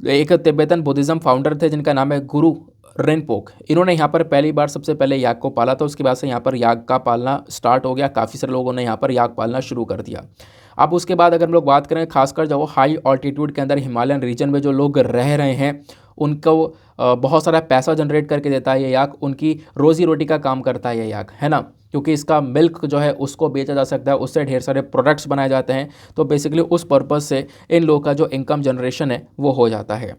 एक तिब्बतन बुद्धिज़्म फाउंडर थे जिनका नाम है गुरु रिनपोक। इन्होंने यहाँ पर पहली बार सबसे पहले याक को पाला था। उसके बाद से यहाँ पर याक का पालना स्टार्ट हो गया, काफ़ी सारे लोगों ने यहाँ पर याक पालना शुरू कर दिया। अब उसके बाद अगर हम लोग बात करें, खासकर जब वो हाई ऑल्टीट्यूड के अंदर हिमालयन रीजन में जो लोग रह रहे हैं, उनको बहुत सारा पैसा जनरेट करके देता है ये याक, उनकी रोज़ी रोटी का काम करता है ये याक, है ना, क्योंकि इसका मिल्क जो है उसको बेचा जा सकता है, उससे ढेर सारे प्रोडक्ट्स बनाए जाते हैं। तो बेसिकली उस पर्पज़ से इन लोगों का जो इनकम जनरेशन है वो हो जाता है।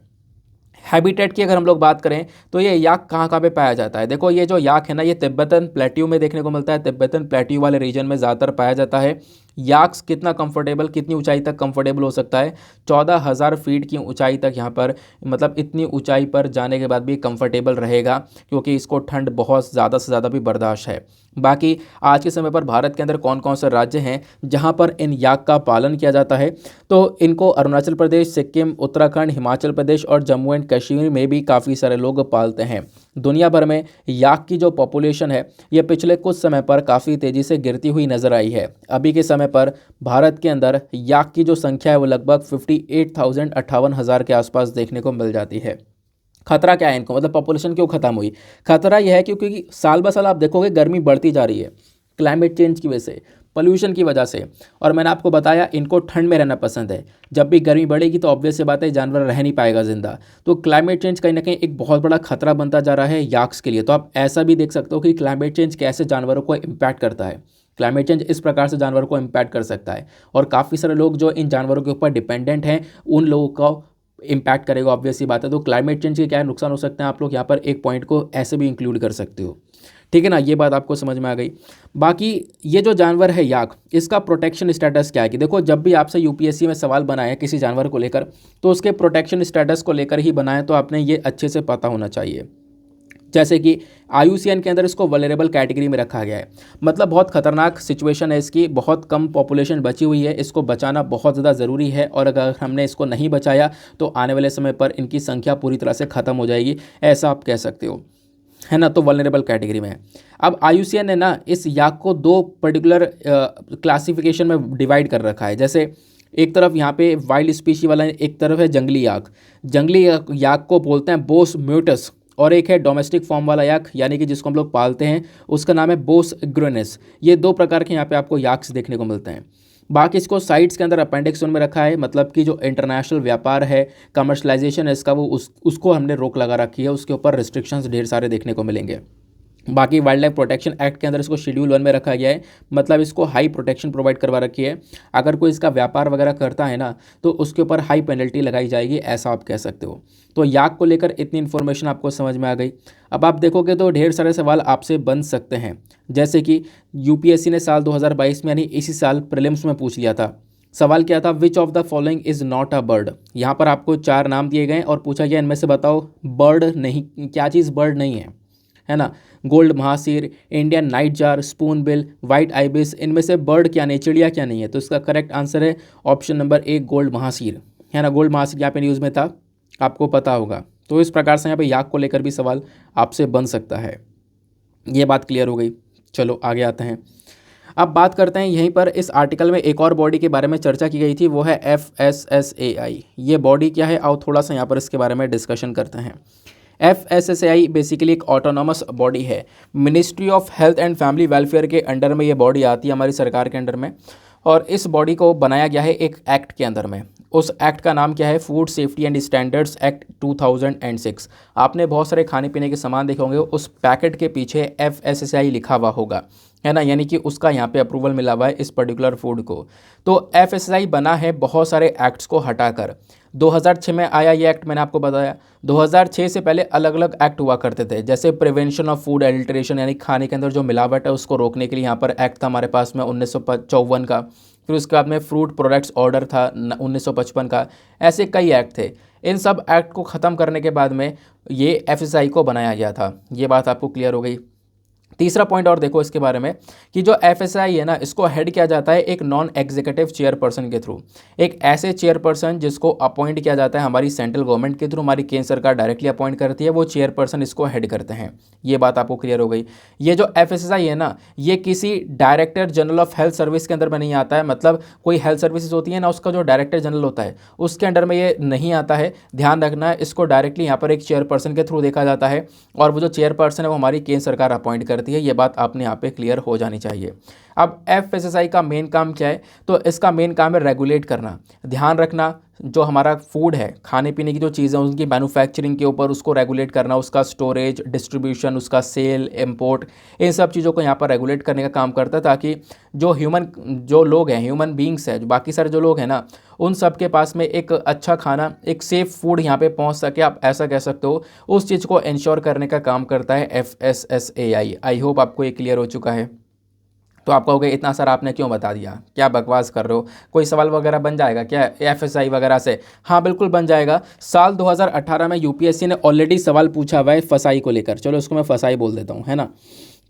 हैबिटेट की अगर हम लोग बात करें तो ये याक कहाँ पे पाया जाता है। देखो ये जो याक है ना, ये तिब्बतन प्लेट्यू में देखने को मिलता है, तिब्बतन प्लेट्यू वाले रीजन में ज़्यादातर पाया जाता है। याक्स कितना कंफर्टेबल, कितनी ऊंचाई तक कंफर्टेबल हो सकता है, 14,000 फीट की ऊंचाई तक यहाँ पर, मतलब इतनी ऊंचाई पर जाने के बाद भी कंफर्टेबल रहेगा, क्योंकि इसको ठंड बहुत ज़्यादा से ज़्यादा भी बर्दाश्त है। बाकी आज के समय पर भारत के अंदर कौन कौन से राज्य हैं जहाँ पर इन याक का पालन किया जाता है, तो इनको अरुणाचल प्रदेश, सिक्किम, उत्तराखंड, हिमाचल प्रदेश और जम्मू एंड कश्मीर में भी काफ़ी सारे लोग पालते हैं। दुनिया भर में याक की जो पॉपुलेशन है ये पिछले कुछ समय पर काफ़ी तेज़ी से गिरती हुई नज़र आई है। अभी के समय पर भारत के अंदर याक की जो संख्या है वो लगभग 58,000 के आसपास देखने को मिल जाती है। खतरा क्या है इनको, मतलब पॉपुलेशन क्यों खत्म हुई? खतरा यह है क्योंकि साल ब साल आप देखोगे गर्मी बढ़ती जा रही है, क्लाइमेट चेंज की वजह से, पोल्यूशन की वजह से। और मैंने आपको बताया इनको ठंड में रहना पसंद है, जब भी गर्मी बढ़ेगी तो ऑब्वियस सी बात है जानवर रह नहीं पाएगा ज़िंदा। तो क्लाइमेट चेंज कहीं ना कहीं एक बहुत बड़ा खतरा बनता जा रहा है याक्स के लिए। तो आप ऐसा भी देख सकते हो कि क्लाइमेट चेंज कैसे जानवरों को इम्पैक्ट करता है। क्लाइमेट चेंज इस प्रकार से जानवर को इम्पैक्ट कर सकता है और काफ़ी सारे लोग जो इन जानवरों के ऊपर डिपेंडेंट हैं उन लोगों को इम्पैक्ट करेगा, ऑब्वियस सी बात है। तो क्लाइमेट चेंज के क्या नुकसान हो सकते हैं, आप लोग यहाँ पर एक पॉइंट को ऐसे भी इंक्लूड कर सकते हो। ठीक है ना, ये बात आपको समझ में आ गई। बाकी ये जो जानवर है याक, इसका प्रोटेक्शन स्टेटस क्या है कि देखो, जब भी आपसे यूपीएससी में सवाल बनाए किसी जानवर को लेकर तो उसके प्रोटेक्शन स्टेटस को लेकर ही बनाए, तो आपने ये अच्छे से पता होना चाहिए। जैसे कि IUCN के अंदर इसको वल्नरेबल कैटेगरी में रखा गया है, मतलब बहुत खतरनाक सिचुएशन है इसकी, बहुत कम पॉपुलेशन बची हुई है, इसको बचाना बहुत ज़्यादा ज़रूरी है और अगर हमने इसको नहीं बचाया तो आने वाले समय पर इनकी संख्या पूरी तरह से ख़त्म हो जाएगी, ऐसा आप कह सकते हो, है ना। तो वल्नरेबल कैटेगरी में है। अब IUCN ने ना इस याक को दो पर्टिकुलर क्लासिफिकेशन में डिवाइड कर रखा है। जैसे एक तरफ यहाँ पे वाइल्ड स्पीशी वाला, एक तरफ है जंगली याक। जंगली याक को बोलते हैं बोस म्यूटस, और एक है डोमेस्टिक फॉर्म वाला याक, यानी कि जिसको हम लोग पालते हैं, उसका नाम है बोस ग्रोनेस। ये दो प्रकार के यहाँ पे आपको याक्स देखने को मिलते हैं। बाकी इसको साइट्स के अंदर अपेंडिक्स 1 में रखा है, मतलब कि जो इंटरनेशनल व्यापार है, कमर्शलाइजेशन है इसका, वो उसको हमने रोक लगा रखी है, उसके ऊपर रिस्ट्रिक्शंस ढेर सारे देखने को मिलेंगे। बाकी वाइल्ड लाइफ प्रोटेक्शन एक्ट के अंदर इसको शेड्यूल 1 में रखा गया है, मतलब इसको हाई प्रोटेक्शन प्रोवाइड करवा रखी है। अगर कोई इसका व्यापार वगैरह करता है ना तो उसके ऊपर हाई पेनल्टी लगाई जाएगी, ऐसा आप कह सकते हो। तो याक को लेकर इतनी इन्फॉर्मेशन आपको समझ में आ गई। अब आप देखोगे तो ढेर सारे सवाल आपसे बन सकते हैं, जैसे कि यूपीएससी ने साल 2022 में यानी इसी साल प्रीलिम्स में पूछ लिया था। सवाल क्या था, which of the following is not a bird. यहाँ पर आपको 4 नाम दिए गए और पूछा गया इनमें से बताओ बर्ड नहीं, क्या चीज़ बर्ड नहीं है ना। Gold mahseer, Indian night jar, spoon bill, white ibis, इनमें से बर्ड क्या नहीं, चिड़िया क्या नहीं है। तो इसका करेक्ट आंसर है ऑप्शन नंबर 1 गोल्ड महासीर, है ना। गोल्ड महासीर यहाँ पे न्यूज़ में था, आपको पता होगा। तो इस प्रकार से यहाँ पे याक को लेकर भी सवाल आपसे बन सकता है। ये बात क्लियर हो गई। चलो आगे आते हैं। अब बात करते हैं, यहीं पर इस आर्टिकल में एक और बॉडी के बारे में चर्चा की गई थी, वो है FSSAI। ये बॉडी क्या है, आओ थोड़ा सा यहाँ पर इसके बारे में डिस्कशन करते हैं। FSSAI बेसिकली एक ऑटोनॉमस बॉडी है, ministry of health and family welfare के अंडर में ये बॉडी आती है, हमारी सरकार के अंडर में। और इस बॉडी को बनाया गया है एक एक्ट के अंदर में। उस एक्ट का नाम क्या है, food safety and standards act 2006। आपने बहुत सारे खाने पीने के सामान देखे होंगे, उस पैकेट के पीछे FSSAI लिखा हुआ होगा, है ना, यानी कि उसका यहाँ पे अप्रूवल मिला हुआ है इस पर्टिकुलर फूड को। तो FSSAI बना है बहुत सारे एक्ट्स को हटाकर। 2006 में आया ये एक्ट, मैंने आपको बताया। 2006 से पहले अलग अलग एक्ट हुआ करते थे, जैसे प्रिवेंशन ऑफ फूड एडल्ट्रेशन, यानी खाने के अंदर जो मिलावट है उसको रोकने के लिए यहाँ पर एक्ट था हमारे पास में 1954 का। फिर उसके बाद में फ्रूट प्रोडक्ट्स ऑर्डर था 1955 का। ऐसे कई एक्ट थे। इन सब एक्ट को ख़त्म करने के बाद में ये FSSAI को बनाया गया था। ये बात आपको क्लियर हो गई। तीसरा पॉइंट और देखो इसके बारे में कि जो FSSAI है ना, इसको हेड किया जाता है एक नॉन एग्जीक्यूटिव चेयरपर्सन के थ्रू। एक ऐसे चेयरपर्सन जिसको अपॉइंट किया जाता है हमारी सेंट्रल गवर्नमेंट के थ्रू, हमारी केंद्र सरकार डायरेक्टली अपॉइंट करती है, वो चेयरपर्सन इसको हेड करते हैं। ये बात आपको क्लियर हो गई। ये जो FSSAI है ना, ये किसी director general of health service के अंदर में नहीं आता है, मतलब कोई हेल्थ सर्विसेज होती है ना, उसका जो डायरेक्टर जनरल होता है उसके अंडर में ये नहीं आता है। ध्यान रखना है, इसको डायरेक्टली यहाँ पर एक चेयरपर्सन के थ्रू देखा जाता है, और वो जो चेयरपर्सन है वो हमारी केंद्र सरकार अपॉइंट करती है। ये बात आपने यहाँ पे क्लियर हो जानी चाहिए। अब FSSAI का मेन काम क्या है, तो इसका मेन काम है रेगुलेट करना। ध्यान रखना, जो हमारा फूड है, खाने पीने की जो चीज़ें हैं उनकी मैन्युफैक्चरिंग के ऊपर उसको रेगुलेट करना, उसका स्टोरेज, डिस्ट्रीब्यूशन, उसका सेल, इंपोर्ट, इन सब चीज़ों को यहाँ पर रेगुलेट करने का काम करता है, ताकि जो लोग हैं, ह्यूमन बींग्स हैं, जो बाकी सारे जो लोग हैं ना, उन सब के पास में एक अच्छा खाना, एक सेफ़ फूड यहाँ पे पहुँच सके, आप ऐसा कह सकते हो। उस चीज़ को इंश्योर करने का काम करता है FSSAI। आई होप आपको ये क्लियर हो चुका है। तो आप कहोगे इतना सारा आपने क्यों बता दिया, क्या बकवास कर रहे हो, कोई सवाल वगैरह बन जाएगा क्या FSSAI वगैरह से? हाँ बिल्कुल बन जाएगा। साल 2018 में यूपीएससी ने ऑलरेडी सवाल पूछा हुआ है FSSAI को लेकर। चलो इसको मैं FSSAI बोल देता हूँ, है ना।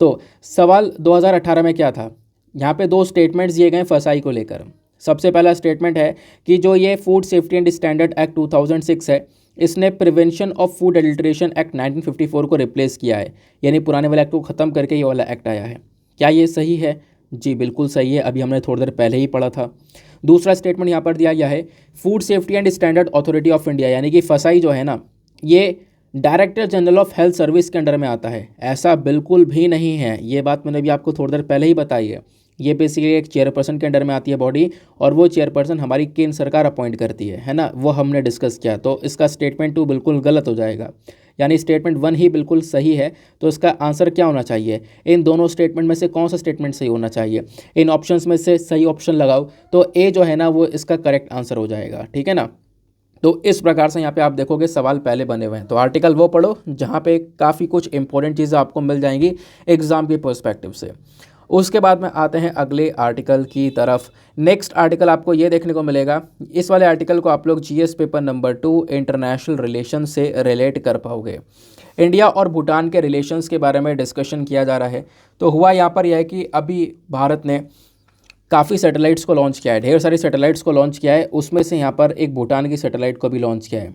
तो सवाल 2018 में क्या था, यहाँ पे 2 स्टेटमेंट्स दिए गए FSSAI को लेकर। सबसे पहला स्टेटमेंट है कि जो ये food safety and standard act 2006 है, इसने prevention of food adulteration act 1954 को रिप्लेस किया है, यानी पुराने वाले एक्ट को ख़त्म करके ये वाला एक्ट आया है। क्या ये सही है? जी बिल्कुल सही है, अभी हमने थोड़ी देर पहले ही पढ़ा था। दूसरा स्टेटमेंट यहाँ पर दिया गया है, food safety and standard authority of India, यानी कि FSSAI जो है ना, ये director general of health service के अंडर में आता है। ऐसा बिल्कुल भी नहीं है, ये बात मैंने भी आपको थोड़ी देर पहले ही बताई है। ये बेसिकली एक चेयरपर्सन के अंडर में आती है बॉडी, और वो चेयरपर्सन हमारी केंद्र सरकार अपॉइंट करती है ना, वो हमने डिस्कस किया। तो इसका स्टेटमेंट 2 बिल्कुल गलत हो जाएगा। यानी स्टेटमेंट 1 ही बिल्कुल सही है। तो इसका आंसर क्या होना चाहिए? इन दोनों स्टेटमेंट में से कौन सा स्टेटमेंट सही होना चाहिए? इन ऑप्शंस में से सही ऑप्शन लगाओ तो ए जो है ना वो इसका करेक्ट आंसर हो जाएगा, ठीक है ना। तो इस प्रकार से यहाँ पे आप देखोगे सवाल पहले बने हुए हैं। तो आर्टिकल वो पढ़ो जहाँ पे काफ़ी कुछ इंपॉर्टेंट चीज़ें आपको मिल जाएंगी एग्जाम के पर्सपेक्टिव से। उसके बाद में आते हैं अगले आर्टिकल की तरफ। नेक्स्ट आर्टिकल आपको ये देखने को मिलेगा, इस वाले आर्टिकल को आप लोग GS paper number 2 international relation से रिलेट कर पाओगे। इंडिया और भूटान के रिलेशंस के बारे में डिस्कशन किया जा रहा है। तो हुआ यहाँ पर यह है कि अभी भारत ने काफ़ी सैटेलाइट्स को लॉन्च किया है, ढेर सारी सैटेलाइट्स को लॉन्च किया है, उसमें से यहाँ पर एक भूटान की सैटेलाइट को भी लॉन्च किया है।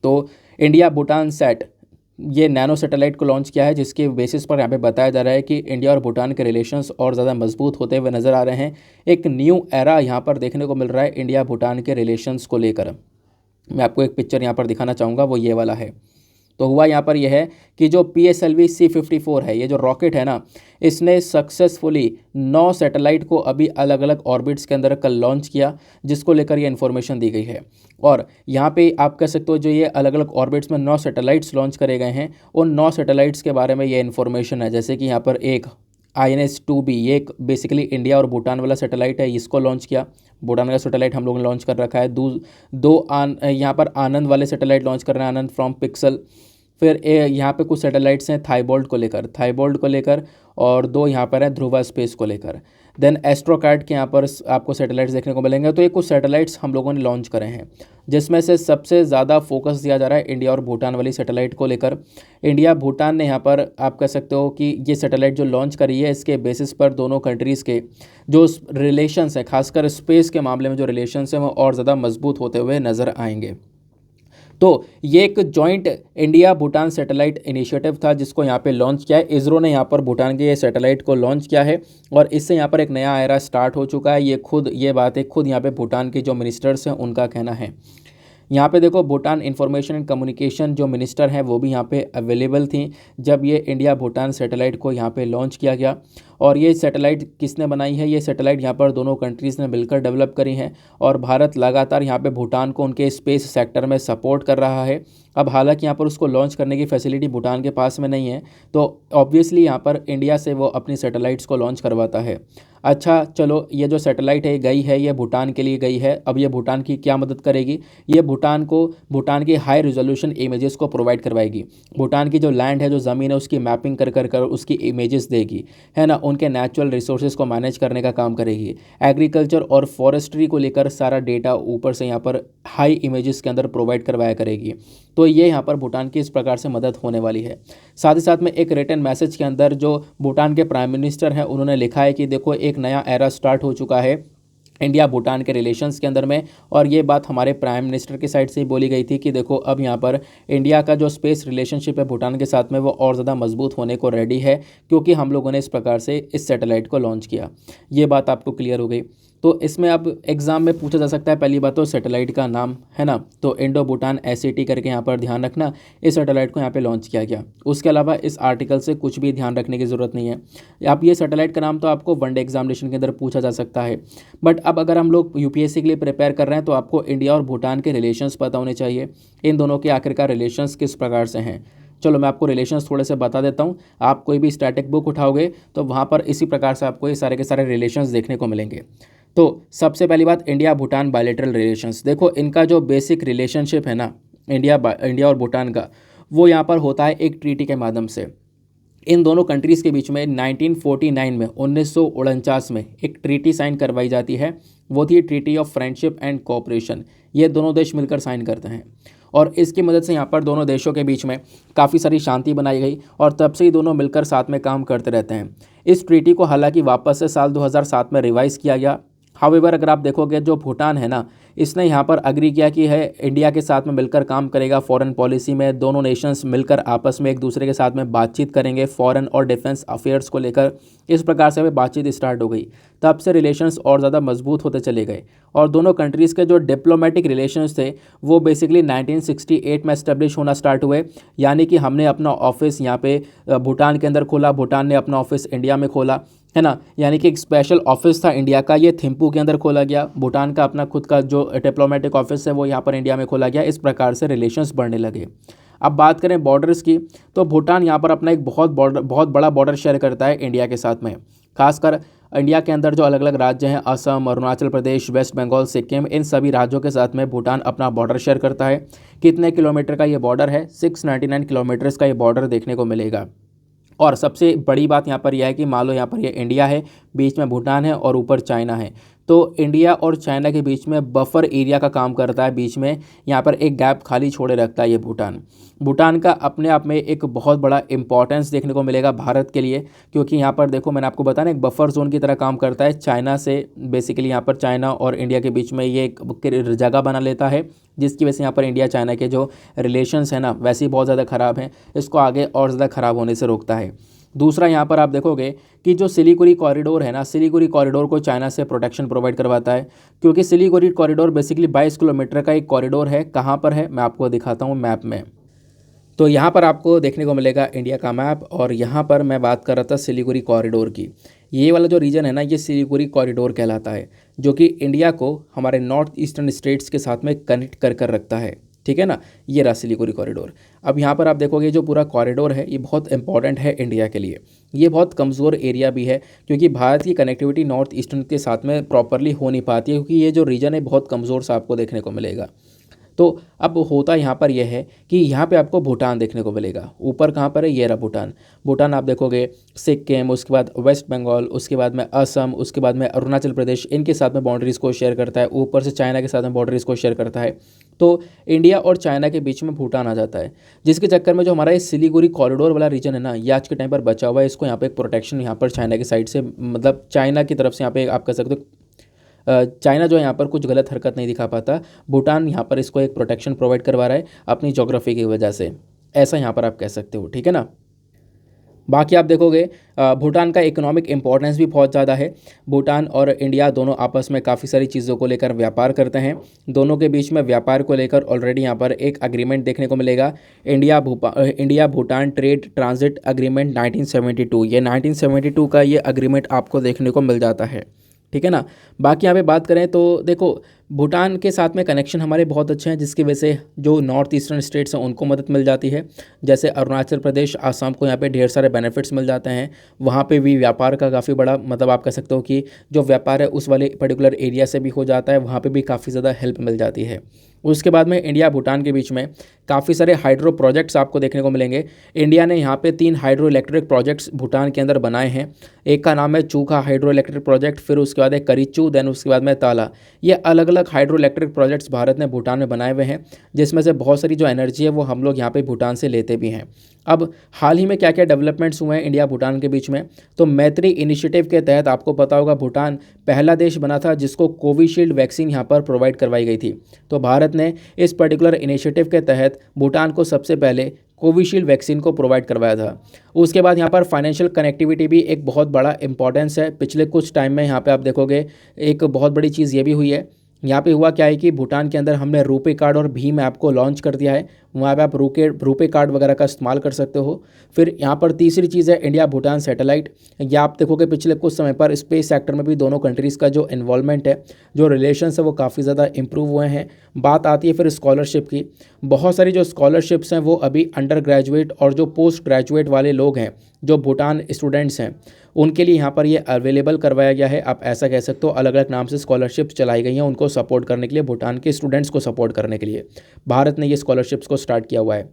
तो इंडिया भूटान सैट ये नैनो सैटेलाइट को लॉन्च किया है, जिसके बेसिस पर यहाँ पे बताया जा रहा है कि इंडिया और भूटान के रिलेशंस और ज़्यादा मजबूत होते हुए नज़र आ रहे हैं। एक न्यू एरा यहाँ पर देखने को मिल रहा है इंडिया भूटान के रिलेशंस को लेकर। मैं आपको एक पिक्चर यहाँ पर दिखाना चाहूँगा, वो ये वाला है। तो हुआ यहाँ पर यह है कि जो PSLV C-54 है, ये जो रॉकेट है ना, इसने सक्सेसफुली 9 सैटेलाइट को अभी अलग अलग ऑर्बिट्स के अंदर कल लॉन्च किया, जिसको लेकर ये इन्फॉर्मेशन दी गई है। और यहाँ पे आप कह सकते हो जो ये अलग अलग ऑर्बिट्स में 9 सैटेलाइट्स लॉन्च करे गए हैं, उन 9 सैटेलाइट्स के बारे में ये इन्फॉर्मेशन है। जैसे कि यहाँ पर एक INS-2B, ये एक बेसिकली इंडिया और भूटान वाला सैटेलाइट है, इसको लॉन्च किया। भूटान का सैटेलाइट हम लोगों ने लॉन्च कर रखा है। यहाँ पर आनंद वाले सैटेलाइट लॉन्च कर रहे हैं, आनंद फ्रॉम पिक्सल। फिर यहाँ पे कुछ सैटेलाइट्स हैं थाईबोल्ट को लेकर और 2 यहाँ पर है ध्रुवा स्पेस को लेकर। देन एस्ट्रोकैट के यहाँ पर आपको सैटेलाइट्स देखने को मिलेंगे। तो ये कुछ सैटेलाइट्स हम लोगों ने लॉन्च करे हैं, जिसमें से सबसे ज़्यादा फोकस दिया जा रहा है इंडिया और भूटान वाली सैटेलाइट को लेकर। इंडिया भूटान ने यहाँ पर आप कह सकते हो कि ये सैटेलाइट जो लॉन्च करी है, इसके बेसिस पर दोनों कंट्रीज़ के जो रिलेशंस है, खासकर स्पेस के मामले में जो रिलेशंस हैं वो और ज़्यादा मजबूत होते हुए नज़र आएंगे। तो ये एक joint India Bhutan satellite initiative था, जिसको यहाँ पे लॉन्च किया है इसरो ने। यहाँ पर भूटान के ये सैटेलाइट को लॉन्च किया है और इससे यहाँ पर एक नया एरा स्टार्ट हो चुका है। ये बात है खुद यहाँ पे भूटान के जो मिनिस्टर्स हैं उनका कहना है। यहाँ पे देखो भूटान इंफॉर्मेशन एंड कम्युनिकेशन जो मिनिस्टर हैं वो भी यहाँ पे अवेलेबल थी जब ये इंडिया भूटान सैटेलाइट को यहाँ पे लॉन्च किया गया। और ये सैटेलाइट किसने बनाई है? ये सैटेलाइट यहाँ पर दोनों कंट्रीज़ ने मिलकर डेवलप करी हैं और भारत लगातार यहाँ पे भूटान को उनके स्पेस सेक्टर में सपोर्ट कर रहा है। अब हालांकि यहाँ पर उसको लॉन्च करने की फैसिलिटी भूटान के पास में नहीं है, तो ऑब्वियसली यहाँ पर इंडिया से वो अपनी सैटेलाइट्स को लॉन्च करवाता है। अच्छा चलो, ये जो सैटेलाइट है गई है, ये भूटान के लिए गई है। अब ये भूटान की क्या मदद करेगी? ये भूटान की हाई रिजोल्यूशन इमेजेस को प्रोवाइड करवाएगी। भूटान की जो लैंड है, जो ज़मीन है, उसकी मैपिंग कर उसकी इमेजेस देगी, है ना। उनके नेचुरल रिसोर्सेज को मैनेज करने का काम करेगी। एग्रीकल्चर और फॉरेस्ट्री को लेकर सारा डेटा ऊपर से यहाँ पर हाई इमेजेस के अंदर प्रोवाइड करवाया करेगी। तो ये यहाँ पर भूटान की इस प्रकार से मदद होने वाली है। साथ ही साथ में एक रिटन मैसेज के अंदर जो भूटान के प्राइम मिनिस्टर हैं उन्होंने लिखा है कि देखो एक नया एरा स्टार्ट हो चुका है इंडिया भूटान के रिलेशंस के अंदर में। और ये बात हमारे प्राइम मिनिस्टर की साइड से ही बोली गई थी कि देखो अब यहाँ पर इंडिया का जो स्पेस रिलेशनशिप है भूटान के साथ में वो और ज़्यादा मजबूत होने को रेडी है, क्योंकि हम लोगों ने इस प्रकार से इस सैटेलाइट को लॉन्च किया। ये बात आपको क्लियर हो गई। तो इसमें अब एग्ज़ाम में पूछा जा सकता है, पहली बात तो सैटेलाइट का नाम, है ना। तो इंडो भूटान SAT करके यहाँ पर ध्यान रखना, इस सैटेलाइट को यहाँ पे लॉन्च किया गया। उसके अलावा इस आर्टिकल से कुछ भी ध्यान रखने की ज़रूरत नहीं है। आप ये सैटेलाइट का नाम तो आपको वनडे एग्जामिनेशन के अंदर पूछा जा सकता है, बट अब अगर हम लोग UPSC के लिए प्रिपेयर कर रहे हैं तो आपको इंडिया और भूटान के रिलेशंस पता होने चाहिए। इन दोनों के आखिरकार रिलेशंस किस प्रकार से हैं। चलो मैं आपको रिलेशंस थोड़े से बता देता हूँ। आप कोई भी स्टैटिक बुक उठाओगे तो वहाँ पर इसी प्रकार से आपको ये सारे के सारे रिलेशंस देखने को मिलेंगे। तो सबसे पहली बात, इंडिया भूटान बायलैटरल रिलेशंस। देखो इनका जो बेसिक रिलेशनशिप है ना इंडिया और भूटान का, वो यहाँ पर होता है एक ट्रीटी के माध्यम से। इन दोनों कंट्रीज़ के बीच में 1949 में 1949 में एक ट्रीटी साइन करवाई जाती है, वो थी treaty of friendship and cooperation. ये दोनों देश मिलकर साइन करते हैं और इसकी मदद से यहाँ पर दोनों देशों के बीच में काफ़ी सारी शांति बनाई गई और तब से ही दोनों मिलकर साथ में काम करते रहते हैं। इस ट्रीटी को हालांकि वापस से साल 2007 में रिवाइज़ किया गया। हाउएवर अगर आप देखोगे जो भूटान है ना, इसने यहाँ पर अग्री किया कि है इंडिया के साथ में मिलकर काम करेगा फॉरेन पॉलिसी में। दोनों नेशंस मिलकर आपस में एक दूसरे के साथ में बातचीत करेंगे फॉरेन और डिफेंस अफेयर्स को लेकर। इस प्रकार से बातचीत स्टार्ट हो गई। तब से रिलेशंस और ज़्यादा मजबूत होते चले गए और दोनों कंट्रीज़ के जो डिप्लोमेटिक रिलेशंस थे वो बेसिकली 1968 में इस्टेब्लिश होना स्टार्ट हुए। यानी कि हमने अपना ऑफिस यहाँ पे भूटान के अंदर खोला, भूटान ने अपना ऑफिस इंडिया में खोला, है ना। यानी कि एक स्पेशल ऑफिस था इंडिया का, ये थिम्पू के अंदर खोला गया। भूटान का अपना खुद का जो डिप्लोमेटिक ऑफिस है वो यहाँ पर इंडिया में खोला गया। इस प्रकार से रिलेशंस बढ़ने लगे। अब बात करें बॉर्डर्स की, तो भूटान यहाँ पर अपना एक बहुत बड़ा बॉर्डर शेयर करता है इंडिया के साथ में। खासकर इंडिया के अंदर जो अलग अलग राज्य हैं, असम, अरुणाचल प्रदेश, वेस्ट बंगाल, सिक्किम, इन सभी राज्यों के साथ में भूटान अपना बॉर्डर शेयर करता है। कितने किलोमीटर का ये बॉर्डर है? 699 किलोमीटर्स का ये बॉर्डर देखने को मिलेगा। और सबसे बड़ी बात यहाँ पर यह है कि मान लो यहाँ पर ये इंडिया है, बीच में भूटान है और ऊपर चाइना है, तो इंडिया और चाइना के बीच में बफर एरिया का काम करता है। बीच में यहाँ पर एक गैप खाली छोड़े रखता है ये भूटान। भूटान का अपने आप में एक बहुत बड़ा इंपॉर्टेंस देखने को मिलेगा भारत के लिए, क्योंकि यहाँ पर देखो मैंने आपको बताया ना, एक बफर जोन की तरह काम करता है चाइना से। बेसिकली यहाँ पर चाइना और इंडिया के बीच में ये एक जगह बना लेता है, जिसकी वजह से यहाँ पर इंडिया चाइना के जो रिलेशंस हैं ना, वैसे ही बहुत ज़्यादा ख़राब हैं, इसको आगे और ज़्यादा ख़राब होने से रोकता है। दूसरा यहाँ पर आप देखोगे कि जो सिलीगुड़ी कॉरिडोर है ना, सिलीगुड़ी कॉरिडोर को चाइना से प्रोटेक्शन प्रोवाइड करवाता है, क्योंकि सिलीगुड़ी कॉरिडोर बेसिकली 22 किलोमीटर का एक कॉरिडोर है। कहाँ पर है मैं आपको दिखाता हूँ मैप में। तो यहाँ पर आपको देखने को मिलेगा इंडिया का मैप, और यहाँ पर मैं बात कर रहा था सिलीगुड़ी कॉरिडोर की। ये वाला जो रीजन है ना, ये सिलीगुड़ी कॉरिडोर कहलाता है, जो कि इंडिया को हमारे नॉर्थ ईस्टर्न स्टेट्स के साथ में कनेक्ट कर कर रखता है। ठीक है ना, ये रहा सिलीगुड़ी कॉरिडोर। अब यहाँ पर आप देखोगे जो पूरा कॉरिडोर है ये बहुत इंपॉर्टेंट है इंडिया के लिए। ये बहुत कमज़ोर एरिया भी है, क्योंकि भारत की कनेक्टिविटी नॉर्थ ईस्टर्न के साथ में प्रॉपरली हो नहीं पाती है, क्योंकि ये जो रीजन है बहुत कमज़ोर सा आपको देखने को मिलेगा। तो अब होता यहाँ पर यह है कि यहाँ पे आपको भूटान देखने को मिलेगा। ऊपर कहाँ पर है? ये रहा भूटान। भूटान आप देखोगे सिक्किम, उसके बाद वेस्ट बंगाल, उसके बाद में असम, उसके बाद में अरुणाचल प्रदेश, इनके साथ में बाउंड्रीज़ को शेयर करता है। ऊपर से चाइना के साथ में बाउंड्रीज़ को शेयर करता है। तो इंडिया और चाइना के बीच में भूटान आ जाता है, जिसके चक्कर में जो हमारा ये सिलीगुड़ी कॉरिडोर वाला रीजन है ना, ये आज के टाइम पर बचा हुआ है। इसको यहाँ पर एक प्रोटेक्शन यहाँ पर चाइना की साइड से, मतलब चाइना की तरफ से यहाँ पे आप कह सकते हो चाइना जो है यहाँ पर कुछ गलत हरकत नहीं दिखा पाता, भूटान यहाँ पर इसको एक प्रोटेक्शन प्रोवाइड करवा रहा है अपनी ज्योग्राफी की वजह से। ऐसा यहाँ पर आप कह सकते हो। ठीक है ना। बाकी आप देखोगे भूटान का इकोनॉमिक इंपॉर्टेंस भी बहुत ज़्यादा है। भूटान और इंडिया दोनों आपस में काफ़ी सारी चीज़ों को लेकर व्यापार करते हैं। दोनों के बीच में व्यापार को लेकर ऑलरेडी यहाँ पर एक अग्रीमेंट देखने को मिलेगा, India Bhutan trade transit agreement 1972। ये 1972 का ये अग्रीमेंट आपको देखने को मिल जाता है। ठीक है ना। बाकी यहाँ पे बात करें तो देखो भूटान के साथ में कनेक्शन हमारे बहुत अच्छे हैं, जिसकी वजह से जो नॉर्थ ईस्टर्न स्टेट्स हैं उनको मदद मिल जाती है। जैसे अरुणाचल प्रदेश, आसाम को यहाँ पे ढेर सारे बेनिफिट्स मिल जाते हैं। वहाँ पे भी व्यापार का काफ़ी बड़ा, मतलब आप कह सकते हो कि जो व्यापार है उस वाले पर्टिकुलर एरिया से भी हो जाता है, वहाँ पे भी काफ़ी ज़्यादा हेल्प मिल जाती है। उसके बाद में इंडिया भूटान के बीच में काफ़ी सारे हाइड्रो प्रोजेक्ट्स आपको देखने को मिलेंगे। इंडिया ने यहाँ पे 3 हाइड्रो इलेक्ट्रिक प्रोजेक्ट्स भूटान के अंदर बनाए हैं। एक का नाम है चूखा हाइड्रो इलेक्ट्रिक प्रोजेक्ट, फिर उसके बाद है करीचू, देन उसके बाद में ताला। ये अलग अलग हाइड्रो इलेक्ट्रिक प्रोजेक्ट्स भारत ने भूटान में बनाए हुए हैं, जिसमें से बहुत सारी जो एनर्जी है वो हम लोग यहाँ पे भूटान से लेते भी हैं। अब हाल ही में क्या क्या डेवलपमेंट्स हुए हैं इंडिया भूटान के बीच में, तो मैत्री इनिशिएटिव के तहत आपको पता होगा भूटान पहला देश बना था जिसको कोविशील्ड वैक्सीन यहाँ पर प्रोवाइड करवाई गई थी। तो भारत ने इस पर्टिकुलर इनिशिएटिव के तहत भूटान को सबसे पहले कोविशील्ड वैक्सीन को प्रोवाइड करवाया था। उसके बाद यहाँ पर फाइनेंशियल कनेक्टिविटी भी एक बहुत बड़ा इंपॉर्टेंस है। पिछले कुछ टाइम में यहाँ पे आप देखोगे एक बहुत बड़ी चीज़ ये भी हुई है। यहाँ पे हुआ क्या है कि भूटान के अंदर हमने रुपे कार्ड और भीम ऐप को लॉन्च कर दिया है। वहाँ पे आप रुपे कार्ड वगैरह का इस्तेमाल कर सकते हो। फिर यहाँ पर तीसरी चीज़ है इंडिया भूटान सैटेलाइट। या आप देखोगे पिछले कुछ समय पर स्पेस सेक्टर में भी दोनों कंट्रीज़ का जो इन्वॉल्वमेंट है, जो रिलेशंस है, वो काफ़ी ज़्यादा इंप्रूव हुए हैं। बात आती है फिर स्कॉलरशिप की। बहुत सारी जो स्कॉलरशिप्स हैं वो अभी अंडर ग्रेजुएट और जो पोस्ट ग्रेजुएट वाले लोग हैं, जो भूटान स्टूडेंट्स हैं, उनके लिए यहाँ पर ये अवेलेबल करवाया गया है। आप ऐसा कह सकते हो, अलग अलग नाम से स्कॉलरशिप्स चलाई गई हैं उनको सपोर्ट करने के लिए, भूटान के स्टूडेंट्स को सपोर्ट करने के लिए भारत ने ये स्कॉलरशिप्स को स्टार्ट किया हुआ है।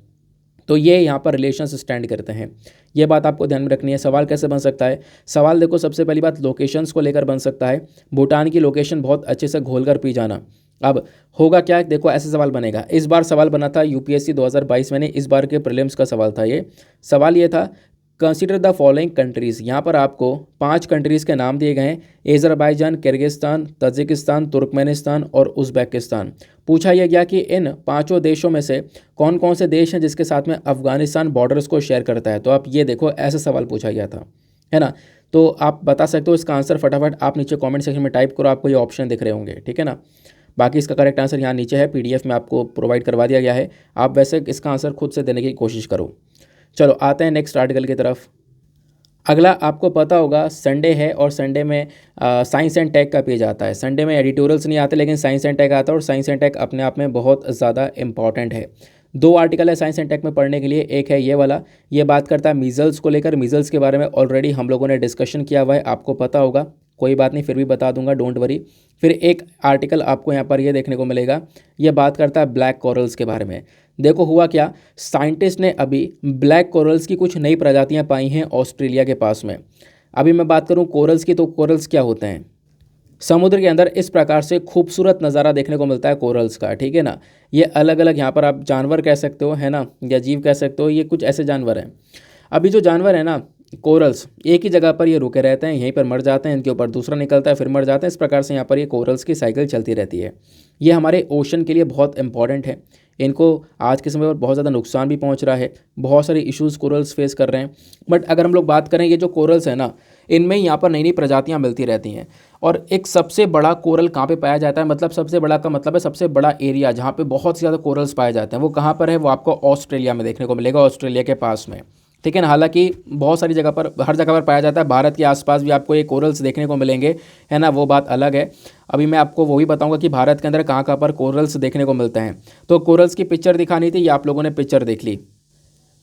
तो ये यहाँ पर रिलेशंस स्टैंड करते हैं। ये बात आपको ध्यान में रखनी है। सवाल कैसे बन सकता है? सवाल देखो, सबसे पहली बात लोकेशंस को लेकर बन सकता है। भूटान की लोकेशन बहुत अच्छे से घोल कर पी जाना। अब होगा क्या, देखो ऐसे सवाल बनेगा। इस बार सवाल बना था यूपीएससी 2022 में, इस बार के प्रीलिम्स का सवाल था ये। सवाल ये था कंसीडर द फॉलोइंग कंट्रीज़। यहाँ पर आपको 5 कंट्रीज़ के नाम दिए गए हैं, अज़रबैजान, किर्गिस्तान, तजिकिस्तान, तुर्कमेनिस्तान और उज़्बेकिस्तान। पूछा यह गया कि इन 5 देशों में से कौन कौन से देश हैं जिसके साथ में अफ़गानिस्तान बॉर्डर्स को शेयर करता है। तो आप ये देखो, ऐसा सवाल पूछा गया था, है ना। तो आप बता सकते हो इसका आंसर फटाफट आप नीचे कॉमेंट सेक्शन में टाइप करो, आपको ये ऑप्शन दिख रहे होंगे, ठीक है ना। बाकी इसका करेक्ट आंसर यहाँ नीचे है, पीडीएफ में आपको प्रोवाइड करवा दिया गया है। आप वैसे इसका आंसर खुद से देने की कोशिश करो। चलो आते हैं नेक्स्ट आर्टिकल की तरफ। अगला आपको पता होगा संडे है और संडे में साइंस एंड टेक का पेज आता है। संडे में एडिटोरियल्स नहीं आते, लेकिन साइंस एंड टेक आता है, और साइंस एंड टेक अपने आप में बहुत ज़्यादा इंपॉर्टेंट है। दो आर्टिकल है साइंस एंड टेक में पढ़ने के लिए। एक है ये वाला, ये बात करता है मीजल्स को लेकर। मीजल्स के बारे में ऑलरेडी हम लोगों ने डिस्कशन किया हुआ है, आपको पता होगा, कोई बात नहीं, फिर भी बता दूंगा, डोंट वरी। फिर एक आर्टिकल आपको यहाँ पर ये देखने को मिलेगा, ये बात करता है ब्लैक कोरल्स के बारे में। देखो हुआ क्या, साइंटिस्ट ने अभी ब्लैक कोरल्स की कुछ नई प्रजातियाँ पाई हैं ऑस्ट्रेलिया के पास में। अभी मैं बात करूँ कोरल्स की, तो कोरल्स क्या होते हैं, समुद्र के अंदर इस प्रकार से खूबसूरत नज़ारा देखने को मिलता है कोरल्स का, ठीक है ना। ये अलग अलग यहाँ पर आप जानवर कह सकते हो, है ना, या जीव कह सकते हो, ये कुछ ऐसे जानवर हैं। अभी जो जानवर है ना कोरल्स, एक ही जगह पर ये रुके रहते हैं, यहीं पर मर जाते हैं, इनके ऊपर दूसरा निकलता है, फिर मर जाते हैं। इस प्रकार से यहाँ पर ये कोरल्स की साइकिल चलती रहती है। ये हमारे ओशन के लिए बहुत इंपॉर्टेंट है। इनको आज के समय पर बहुत ज़्यादा नुकसान भी पहुँच रहा है, बहुत सारे इश्यूज़ कोरल्स फेस कर रहे हैं। बट अगर हम लोग बात करें, ये जो कोरल्स है ना, इनमें यहाँ पर नई नई प्रजातियाँ मिलती रहती हैं। और एक सबसे बड़ा कोरल कहाँ पे पाया जाता है, मतलब सबसे बड़ा का मतलब है सबसे बड़ा एरिया जहाँ पे बहुत ज़्यादा कोरल्स पाए जाते हैं, वो कहाँ पर है, वो आपको ऑस्ट्रेलिया में देखने को मिलेगा, ऑस्ट्रेलिया के पास में, ठीक है ना। हालांकि बहुत सारी जगह पर, हर जगह पर पाया जाता है, भारत के आसपास भी आपको ये कोरल्स देखने को मिलेंगे, है ना, वो बात अलग है। अभी मैं आपको वो भी बताऊंगा कि भारत के अंदर कहाँ कहाँ पर कोरल्स देखने को मिलते हैं। तो कोरल्स की पिक्चर दिखानी थी, ये आप लोगों ने पिक्चर देख ली।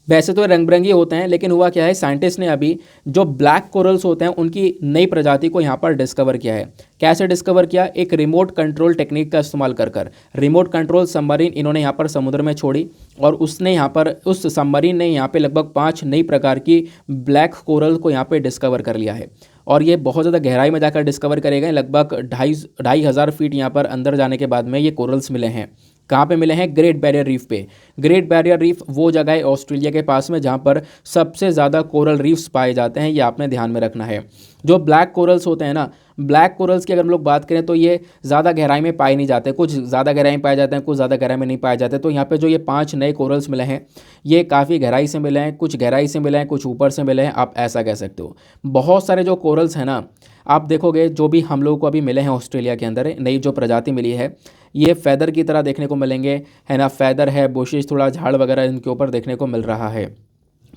वैसे तो रंग बिरंगी होते हैं, लेकिन हुआ क्या है, साइंटिस्ट ने अभी जो ब्लैक कोरल्स होते हैं उनकी नई प्रजाति को यहाँ पर डिस्कवर किया है। कैसे डिस्कवर किया, एक रिमोट कंट्रोल टेक्निक का इस्तेमाल कर कर। रिमोट कंट्रोल सबमरीन इन्होंने यहाँ पर समुद्र में छोड़ी, और उसने यहाँ पर, उस सबमरीन ने यहाँ पे लगभग 5 नई प्रकार की ब्लैक कोरल को यहाँ पे डिस्कवर कर लिया है। और ये बहुत ज़्यादा गहराई में जाकर डिस्कवर करे गए, लगभग 2,500 फीट यहाँ पर अंदर जाने के बाद में ये कोरल्स मिले हैं। कहाँ पे मिले हैं, ग्रेट बैरियर रीफ पे। ग्रेट बैरियर रीफ वो जगह है ऑस्ट्रेलिया के पास में जहाँ पर सबसे ज़्यादा कोरल रीफ्स पाए जाते हैं, ये आपने ध्यान में रखना है। जो ब्लैक कोरल्स होते हैं ना, ब्लैक कोरल्स की अगर हम लोग बात करें तो ये ज़्यादा गहराई में पाए नहीं जाते, कुछ ज़्यादा गहराई में पाए जाते हैं, कुछ ज़्यादा गहराई में नहीं पाए जाते। तो यहाँ पे जो ये 5 नए कोरल्स मिले हैं, ये काफ़ी गहराई से मिले हैं, कुछ गहराई से मिले हैं, कुछ ऊपर से मिले हैं, आप ऐसा कह सकते हो। बहुत सारे जो कोरल्स हैं ना, आप देखोगे जो भी हम लोगों को अभी मिले हैं ऑस्ट्रेलिया के अंदर, नई जो प्रजाति मिली है, ये फैदर की तरह देखने को मिलेंगे, है ना। फैदर है, बुशेस, थोड़ा झाड़ वगैरह इनके ऊपर देखने को मिल रहा है।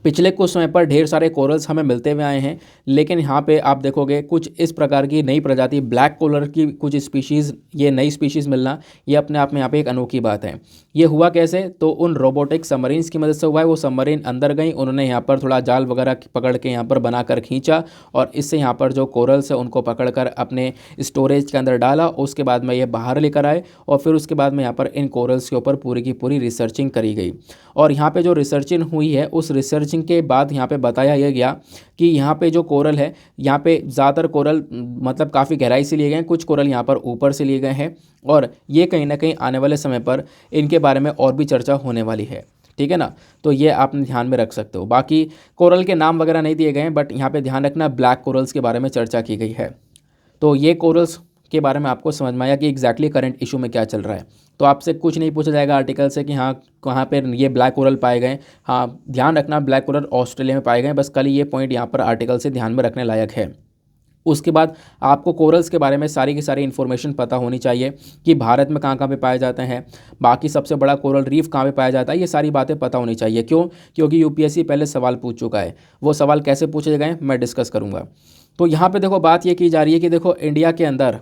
पिछले कुछ समय पर ढेर सारे कोरल्स हमें मिलते हुए आए हैं, लेकिन यहाँ पे आप देखोगे कुछ इस प्रकार की नई प्रजाति ब्लैक कोरल की कुछ स्पीशीज़, ये नई स्पीशीज़ मिलना, ये अपने आप में यहाँ पे एक अनोखी बात है। ये हुआ कैसे, तो उन रोबोटिक सबमरीन्स की मदद से हुआ है। वो सबमरीन अंदर गई, उन्होंने यहाँ पर थोड़ा जाल वगैरह पकड़ के यहाँ पर बनाकर खींचा, और इससे यहाँ पर जो कोरल्स है उनको पकड़ कर अपने स्टोरेज के अंदर डाला। उसके बाद में ये बाहर लेकर आए, और फिर उसके बाद में यहाँ पर इन कोरल्स के ऊपर पूरी की पूरी रिसर्चिंग करी गई। और यहाँ पे जो रिसर्चिंग हुई है, उस रिसर्चिंग के बाद यहाँ पे बताया यह गया कि यहाँ पे जो कोरल है, यहाँ पे ज़्यादातर कोरल मतलब काफ़ी गहराई से लिए गए हैं, कुछ कोरल यहाँ पर ऊपर से लिए गए हैं, और ये कहीं ना कहीं आने वाले समय पर इनके बारे में और भी चर्चा होने वाली है, ठीक है ना। तो ये आप ध्यान में रख सकते हो। बाकी कोरल के नाम वगैरह नहीं दिए गए हैं, बट यहाँ पे ध्यान रखना ब्लैक कोरल्स के बारे में चर्चा की गई है। तो ये कोरल्स के बारे में आपको समझ में आया कि एग्जैक्टली करंट इशू में क्या चल रहा है। तो आपसे कुछ नहीं पूछा जाएगा आर्टिकल से कि हाँ कहाँ पे ये ब्लैक कोरल पाए गए। हाँ ध्यान रखना, ब्लैक कोरल ऑस्ट्रेलिया में पाए गए, बस कल ये पॉइंट यहाँ पर आर्टिकल से ध्यान में रखने लायक है। उसके बाद आपको कोरल्स के बारे में सारी की सारी इन्फॉर्मेशन पता होनी चाहिए कि भारत में कहाँ कहाँ पे पाए जाते हैं, बाकी सबसे बड़ा कोरल रीफ कहाँ पे पाया जाता है, ये सारी बातें पता होनी चाहिए। क्यों, क्योंकि यूपीएससी पहले सवाल पूछ चुका है। वो सवाल कैसे पूछे गए मैं डिस्कस करूँगा। तो यहाँ पे देखो बात ये की जा रही है कि देखो इंडिया के अंदर,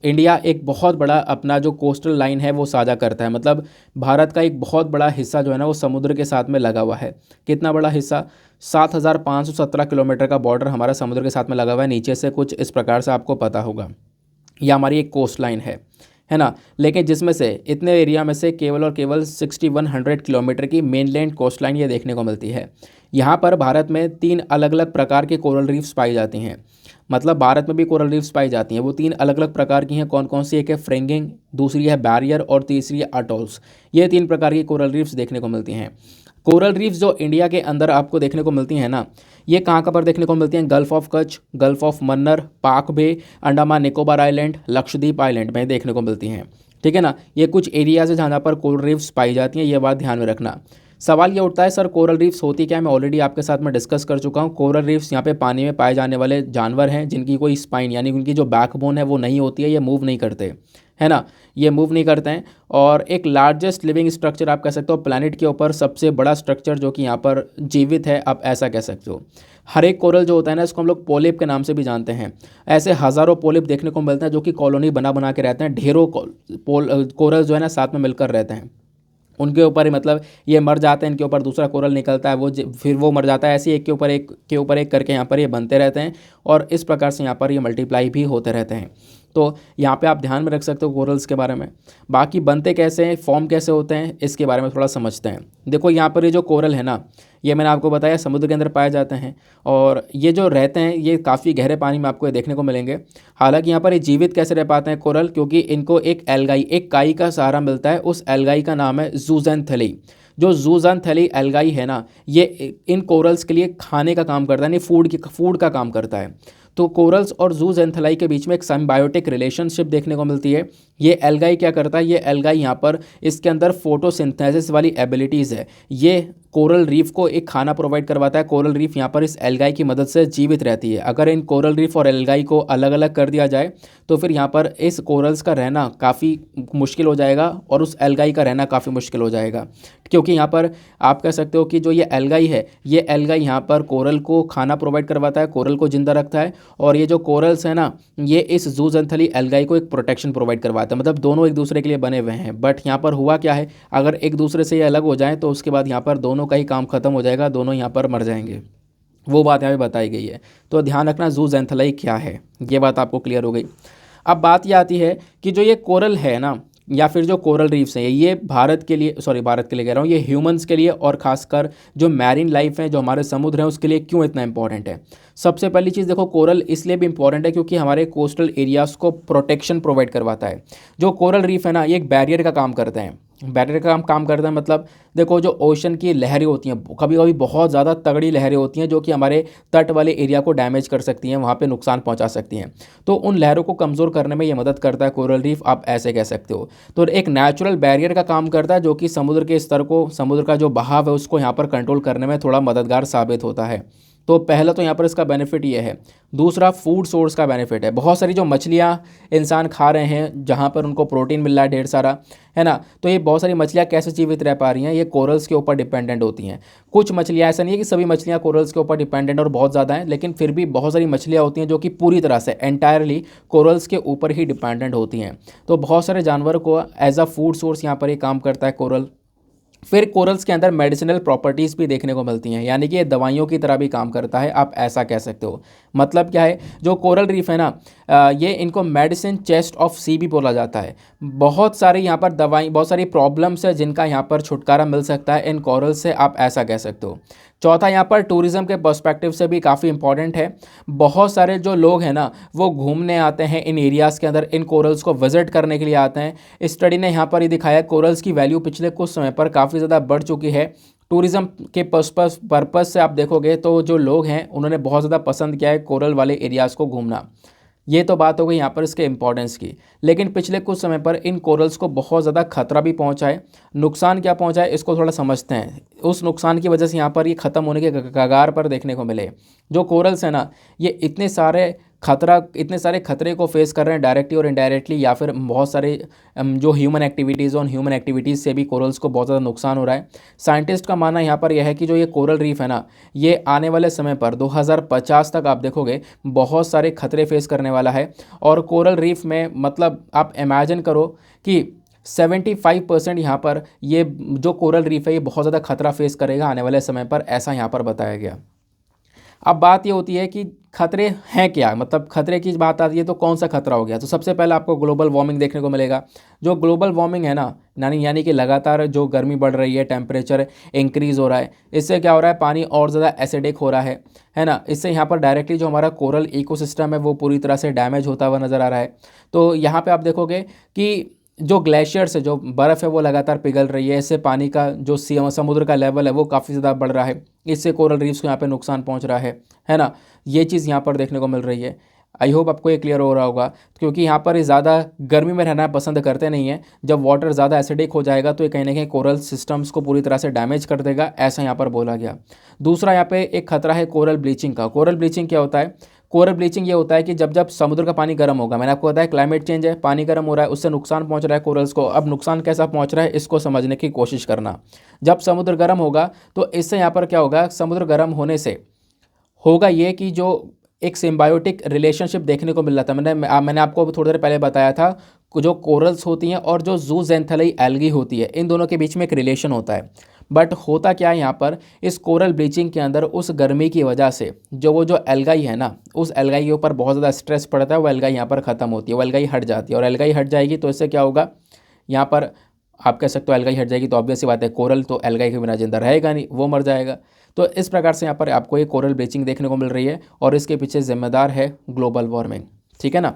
इंडिया एक बहुत बड़ा अपना जो कोस्टल लाइन है वो साझा करता है। मतलब भारत का एक बहुत बड़ा हिस्सा जो है ना वो समुद्र के साथ में लगा हुआ है। कितना बड़ा हिस्सा, 7,517 किलोमीटर का बॉर्डर हमारा समुद्र के साथ में लगा हुआ है। नीचे से कुछ इस प्रकार से आपको पता होगा, यह हमारी एक कोस्ट लाइन है ना। लेकिन जिसमें से इतने एरिया में से केवल और केवल 6100 किलोमीटर की मेनलैंड कोस्ट लाइन ये देखने को मिलती है। यहाँ पर भारत में 3 अलग अलग प्रकार के कोरल रीफ्स पाई जाती हैं। मतलब भारत में भी कोरल रीफ्स पाई जाती हैं, वो 3 अलग अलग प्रकार की हैं। कौन कौन सी, एक है फ्रिंगिंग, दूसरी है बैरियर, और तीसरी है अटोल्स। ये 3 प्रकार की कोरल रीफ्स देखने को मिलती हैं। कोरल रीफ्स जो इंडिया के अंदर आपको देखने को मिलती हैं ना, ये कहाँ कहाँ पर देखने को मिलती हैं, gulf of Kutch, gulf of Mannar, पाक बे, अंडमान निकोबार आइलैंड, लक्षद्वीप आइलैंड में देखने को मिलती हैं, ठीक है ना। ये कुछ एरियाज है जहाँ पर कोरल रीफ्स पाई जाती हैं, ये बात ध्यान में रखना। सवाल ये उठता है सर कोरल रीफ्स होती क्या है, मैं ऑलरेडी आपके साथ में डिस्कस कर चुका हूँ। कोरल रीफ्स यहाँ पे पानी में पाए जाने वाले जानवर हैं जिनकी कोई स्पाइन यानी उनकी जो बैकबोन है वो नहीं होती है, ये मूव नहीं करते, है ना, ये मूव नहीं करते हैं। और एक लार्जेस्ट लिविंग स्ट्रक्चर आप कह सकते हो प्लैनेट के ऊपर, सबसे बड़ा स्ट्रक्चर जो कि यहाँ पर जीवित है, आप ऐसा कह सकते हो। हर एक कोरल जो होता है ना, इसको हम लोग पोलिप के नाम से भी जानते हैं। ऐसे हज़ारों पोलिप देखने को मिलते हैं जो कि कॉलोनी बना बना के रहते हैं। ढेरों कोरल जो है ना साथ में मिलकर रहते हैं। उनके ऊपर ही मतलब ये मर जाते हैं, इनके ऊपर दूसरा कोरल निकलता है, फिर वो मर जाता है, ऐसे ही एक के ऊपर एक करके यहाँ पर ये बनते रहते हैं और इस प्रकार से यहाँ पर ये मल्टीप्लाई भी होते रहते हैं। तो यहाँ पे आप ध्यान में रख सकते हो कोरल्स के बारे में। बाकी बनते कैसे हैं, फॉर्म कैसे होते हैं, इसके बारे में थोड़ा समझते हैं। देखो यहाँ पर ये जो कोरल है ना, ये मैंने आपको बताया समुद्र के अंदर पाए जाते हैं और ये जो रहते हैं ये काफ़ी गहरे पानी में आपको ये देखने को मिलेंगे। हालांकि यहाँ पर ये जीवित कैसे रह पाते हैं कोरल, क्योंकि इनको एक एल्गाई, एक काई का सहारा मिलता है। उस एल्गाई का नाम है ज़ूज़ैंथैली। जो ज़ूज़ैंथैली एल्गाई है ना, ये इन कोरल्स के लिए खाने का काम करता है, यानी फूड का काम करता है। तो कोरल्स और ज़ूज़ैंथैली के बीच में एक सिम्बायोटिक रिलेशनशिप देखने को मिलती है। ये एल्गाई क्या करता है, ये एल्गाई यहाँ पर इसके अंदर फोटोसिंथेसिस वाली एबिलिटीज़ है। ये कोरल रीफ को एक खाना प्रोवाइड करवाता है। कोरल रीफ यहाँ पर इस एल्गाई की मदद से जीवित रहती है। अगर इन कोरल रीफ और एल्गाई को अलग अलग कर दिया जाए तो फिर यहाँ पर इस कोरल्स का रहना काफ़ी मुश्किल हो जाएगा और उस एल्गाई का रहना काफ़ी मुश्किल हो जाएगा, क्योंकि यहाँ पर आप कह सकते हो कि जो ये एल्गाई है, ये एल्गाई यहाँ पर कोरल को खाना प्रोवाइड करवाता है, कोरल को जिंदा रखता है और ये जो कोरल्स है ना, ये इस ज़ूज़ैंथैली एल्गाई को एक प्रोटेक्शन प्रोवाइड करवाता है। मतलब दोनों एक दूसरे के लिए बने हुए हैं। बट यहाँ पर हुआ क्या है, अगर एक दूसरे से ये अलग हो जाए तो उसके बाद यहाँ पर दोनों का ही काम खत्म हो जाएगा, दोनों यहाँ पर मर जाएंगे। वो बात यहाँ पे बताई गई है। तो ध्यान रखना ज़ूज़ैंथैली क्या है, ये बात आपको क्लियर हो गई। अब बात ये आती है कि जो ये कोरल है ना, या फिर जो कोरल रीफ्स हैं, ये भारत के लिए, सॉरी भारत के लिए कह रहा हूँ, ये ह्यूमंस के लिए और खासकर जो मैरीन लाइफ है, जो हमारे समुद्र हैं, उसके लिए क्यों इतना इंपॉर्टेंट है। सबसे पहली चीज़ देखो, कोरल इसलिए भी इंपॉर्टेंट है क्योंकि हमारे कोस्टल एरियाज़ को प्रोटेक्शन प्रोवाइड करवाता है। जो कोरल रीफ है ना, ये एक बैरियर का काम करते हैं। बैरियर का काम करता है मतलब देखो, जो ओशन की लहरें होती हैं, कभी कभी बहुत ज़्यादा तगड़ी लहरें होती हैं जो कि हमारे तट वाले एरिया को डैमेज कर सकती हैं, वहाँ पे नुकसान पहुँचा सकती हैं। तो उन लहरों को कमज़ोर करने में ये मदद करता है कोरल रीफ, आप ऐसे कह सकते हो। तो एक नेचुरल बैरियर का काम करता है जो कि समुद्र के स्तर को, समुद्र का जो बहाव है उसको यहाँ पर कंट्रोल करने में थोड़ा मददगार साबित होता है। तो पहला तो यहाँ पर इसका बेनिफिट ये है। दूसरा, फूड सोर्स का बेनिफिट है। बहुत सारी जो मछलियाँ इंसान खा रहे हैं जहाँ पर उनको प्रोटीन मिल रहा है ढेर सारा, है ना, तो ये बहुत सारी मछलियाँ कैसे जीवित रह पा रही हैं, ये कोरल्स के ऊपर डिपेंडेंट होती हैं। कुछ मछलियाँ, ऐसा नहीं है कि सभी मछलियाँ कोरल्स के ऊपर डिपेंडेंट और बहुत ज़्यादा हैं, लेकिन फिर भी बहुत सारी मछलियाँ होती हैं जो कि पूरी तरह से एंटायरली कोरल्स के ऊपर ही डिपेंडेंट होती हैं। तो बहुत सारे जानवर को एज अ फूड सोर्स यहाँ पर ये काम करता है कोरल। फिर कोरल्स के अंदर मेडिसिनल प्रॉपर्टीज़ भी देखने को मिलती हैं, यानी कि ये दवाइयों की तरह भी काम करता है, आप ऐसा कह सकते हो। मतलब क्या है, जो कोरल रीफ है ना, ये इनको मेडिसिन चेस्ट ऑफ सी भी बोला जाता है। बहुत सारी यहाँ पर दवाई, बहुत सारी प्रॉब्लम्स है जिनका यहाँ पर छुटकारा मिल सकता है इन कोरल से, आप ऐसा कह सकते हो। चौथा, यहाँ पर टूरिज़्म के पर्सपेक्टिव से भी काफ़ी इंपॉर्टेंट है। बहुत सारे जो लोग हैं ना, वो घूमने आते हैं इन एरियाज़ के अंदर, इन कोरल्स को विजिट करने के लिए आते हैं। स्टडी ने यहाँ पर ये दिखाया, कोरल्स की वैल्यू पिछले कुछ समय पर काफ़ी ज़्यादा बढ़ चुकी है। टूरिज़्म के पर्पज़ से आप देखोगे तो जो लोग हैं उन्होंने बहुत ज़्यादा पसंद किया है कोरल वाले एरियाज़ को घूमना। ये तो बात हो गई यहाँ पर इसके इंपॉर्टेंस की। लेकिन पिछले कुछ समय पर इन कोरल्स को बहुत ज़्यादा खतरा भी पहुँचा है। नुकसान क्या पहुँचा है, इसको थोड़ा समझते हैं। उस नुकसान की वजह से यहाँ पर ये ख़त्म होने के कगार पर देखने को मिले। जो कोरल्स हैं ना, ये इतने सारे खतरे को फेस कर रहे हैं डायरेक्टली और इनडायरेक्टली, या फिर बहुत सारे जो ह्यूमन एक्टिविटीज़, और ह्यूमन एक्टिविटीज़ से भी कोरल्स को बहुत ज़्यादा नुकसान हो रहा है। साइंटिस्ट का मानना यहाँ पर यह है कि जो ये कोरल रीफ है ना, ये आने वाले समय पर 2050 तक आप देखोगे बहुत सारे खतरे फेस करने वाला है। और कोरल रीफ में मतलब आप इमेजिन करो कि 75% यहाँ पर ये जो कोरल रीफ है ये बहुत ज़्यादा खतरा फेस करेगा आने वाले समय पर, ऐसा यहाँ पर बताया गया। अब बात ये होती है कि खतरे हैं क्या, मतलब खतरे की बात आती है तो कौन सा खतरा हो गया। तो सबसे पहले आपको ग्लोबल वार्मिंग देखने को मिलेगा। जो ग्लोबल वार्मिंग है ना, यानी कि लगातार जो गर्मी बढ़ रही है, टेम्परेचर इंक्रीज़ हो रहा है, इससे क्या हो रहा है, पानी और ज़्यादा एसिडिक हो रहा है ना। इससे यहाँ पर डायरेक्टली जो हमारा कोरल इकोसिस्टम है वो पूरी तरह से डैमेज होता हुआ नज़र आ रहा है। तो यहाँ पर आप देखोगे कि जो ग्लेशियर्स है, जो बर्फ़ है, वो लगातार पिघल रही है। इससे पानी का जो समुद्र का लेवल है वो काफ़ी ज़्यादा बढ़ रहा है। इससे कोरल रीफ्स को यहाँ पे नुकसान पहुँच रहा है ना। ये चीज़ यहाँ पर देखने को मिल रही है। आई होप आपको ये क्लियर हो रहा होगा, क्योंकि यहाँ पर ज़्यादा गर्मी में रहना पसंद करते नहीं हैं। जब वाटर ज़्यादा एसिडिक हो जाएगा तो ये कहीं ना कहीं कोरल सिस्टम्स को पूरी तरह से डैमेज कर देगा, ऐसा यहाँ पर बोला गया। दूसरा, यहाँ पे एक खतरा है कोरल ब्लीचिंग का। कोरल ब्लीचिंग क्या होता है, कोरल ब्लीचिंग ये होता है कि जब जब समुद्र का पानी गर्म होगा, मैंने आपको बताया क्लाइमेट चेंज है, पानी गर्म हो रहा है, उससे नुकसान पहुंच रहा है कोरल्स को। अब नुकसान कैसा पहुंच रहा है इसको समझने की कोशिश करना। जब समुद्र गर्म होगा तो इससे यहाँ पर क्या होगा, समुद्र गर्म होने से होगा ये कि जो एक सिम्बायोटिक रिलेशनशिप देखने को मिल रहा था, मैंने आपको थोड़ी देर पहले बताया था, जो कोरल्स होती हैं और जो जूजेंथेलाई एल्गी होती है, इन दोनों के बीच में एक रिलेशन होता है। बट होता क्या है यहाँ पर, इस कोरल ब्लीचिंग के अंदर उस गर्मी की वजह से जो एल्गाई है ना, उस एल्गाई के ऊपर बहुत ज़्यादा स्ट्रेस पड़ता है, वो एल्गाई यहाँ पर ख़त्म होती है, वो एल्गाई हट जाती है। और एल्गाई हट जाएगी तो इससे क्या होगा, यहाँ पर आप कह सकते हो एल्गाई हट जाएगी तो ऑब्वियस सी बात है कोरल तो एल्गाई के बिना जिंदा रहेगा नहीं, वो मर जाएगा। तो इस प्रकार से यहाँ पर आपको ये कोरल ब्लीचिंग देखने को मिल रही है और इसके पीछे जिम्मेदार है ग्लोबल वार्मिंग। ठीक है ना,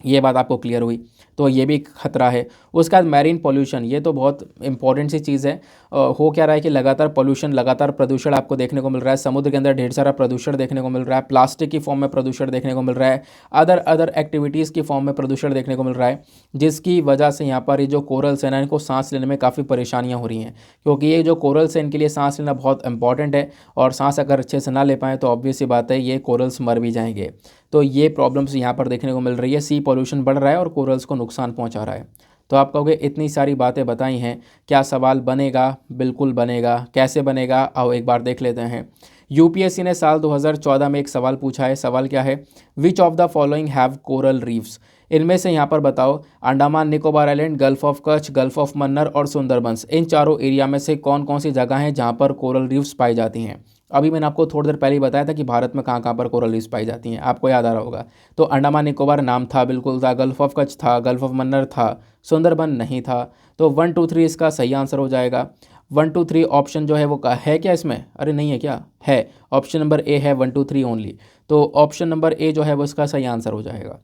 ये बात आपको क्लियर हुई। तो ये भी एक खतरा है। उसके बाद मैरीन पॉल्यूशन, ये तो बहुत इंपॉर्टेंट सी चीज़ है। हो क्या रहा है कि लगातार पॉल्यूशन, लगातार प्रदूषण आपको देखने को मिल रहा है। समुद्र के अंदर ढेर सारा प्रदूषण देखने को मिल रहा है, प्लास्टिक की फॉर्म में प्रदूषण देखने को मिल रहा है, अदर एक्टिविटीज़ की फॉर्म में प्रदूषण देखने को मिल रहा है, जिसकी वजह से यहाँ पर ये जो कोरल्स हैं ना, इनको सांस लेने में काफ़ी परेशानियाँ हो रही हैं। क्योंकि ये जो कोरल्स हैं इनके लिए सांस लेना बहुत इंपॉर्टेंट है, और सांस अगर अच्छे से ना ले पाएँ तो ऑब्वियस सी बात है ये कोरल्स मर भी जाएंगे। तो ये प्रॉब्लम्स यहाँ पर देखने को मिल रही है। सी पॉल्यूशन बढ़ रहा है और कोरल्स को नुकसान पहुँचा रहा है। तो आप कहोगे इतनी सारी बातें बताई हैं, क्या सवाल बनेगा? बिल्कुल बनेगा। कैसे बनेगा आओ एक बार देख लेते हैं। यूपीएससी ने साल 2014 में एक सवाल पूछा है। सवाल क्या है, which of the following have coral reefs? इनमें से यहाँ पर बताओ, Andaman Nicobar island, gulf of Kutch, gulf of Mannar और सुंदरबंस, इन चारों एरिया में से कौन कौन सी जगह हैं जहाँ पर कोरल रीफ्स पाई जाती हैं? अभी मैंने आपको थोड़ी देर पहले ही बताया था कि भारत में कहाँ कहाँ पर कोरल रीफ्स पाई जाती हैं, आपको याद आ रहा होगा। तो अंडमान निकोबार नाम था, बिल्कुल था, गल्फ ऑफ कच्छ था, गल्फ ऑफ मन्नार था, सुंदरबन नहीं था। तो 1 2 3 इसका सही आंसर हो जाएगा। 1 2 3 ऑप्शन जो है वो है क्या इसमें? अरे नहीं है क्या? है, ऑप्शन नंबर ए है 1 2 3 ओनली। तो ऑप्शन नंबर ए जो है वो इसका सही आंसर हो जाएगा।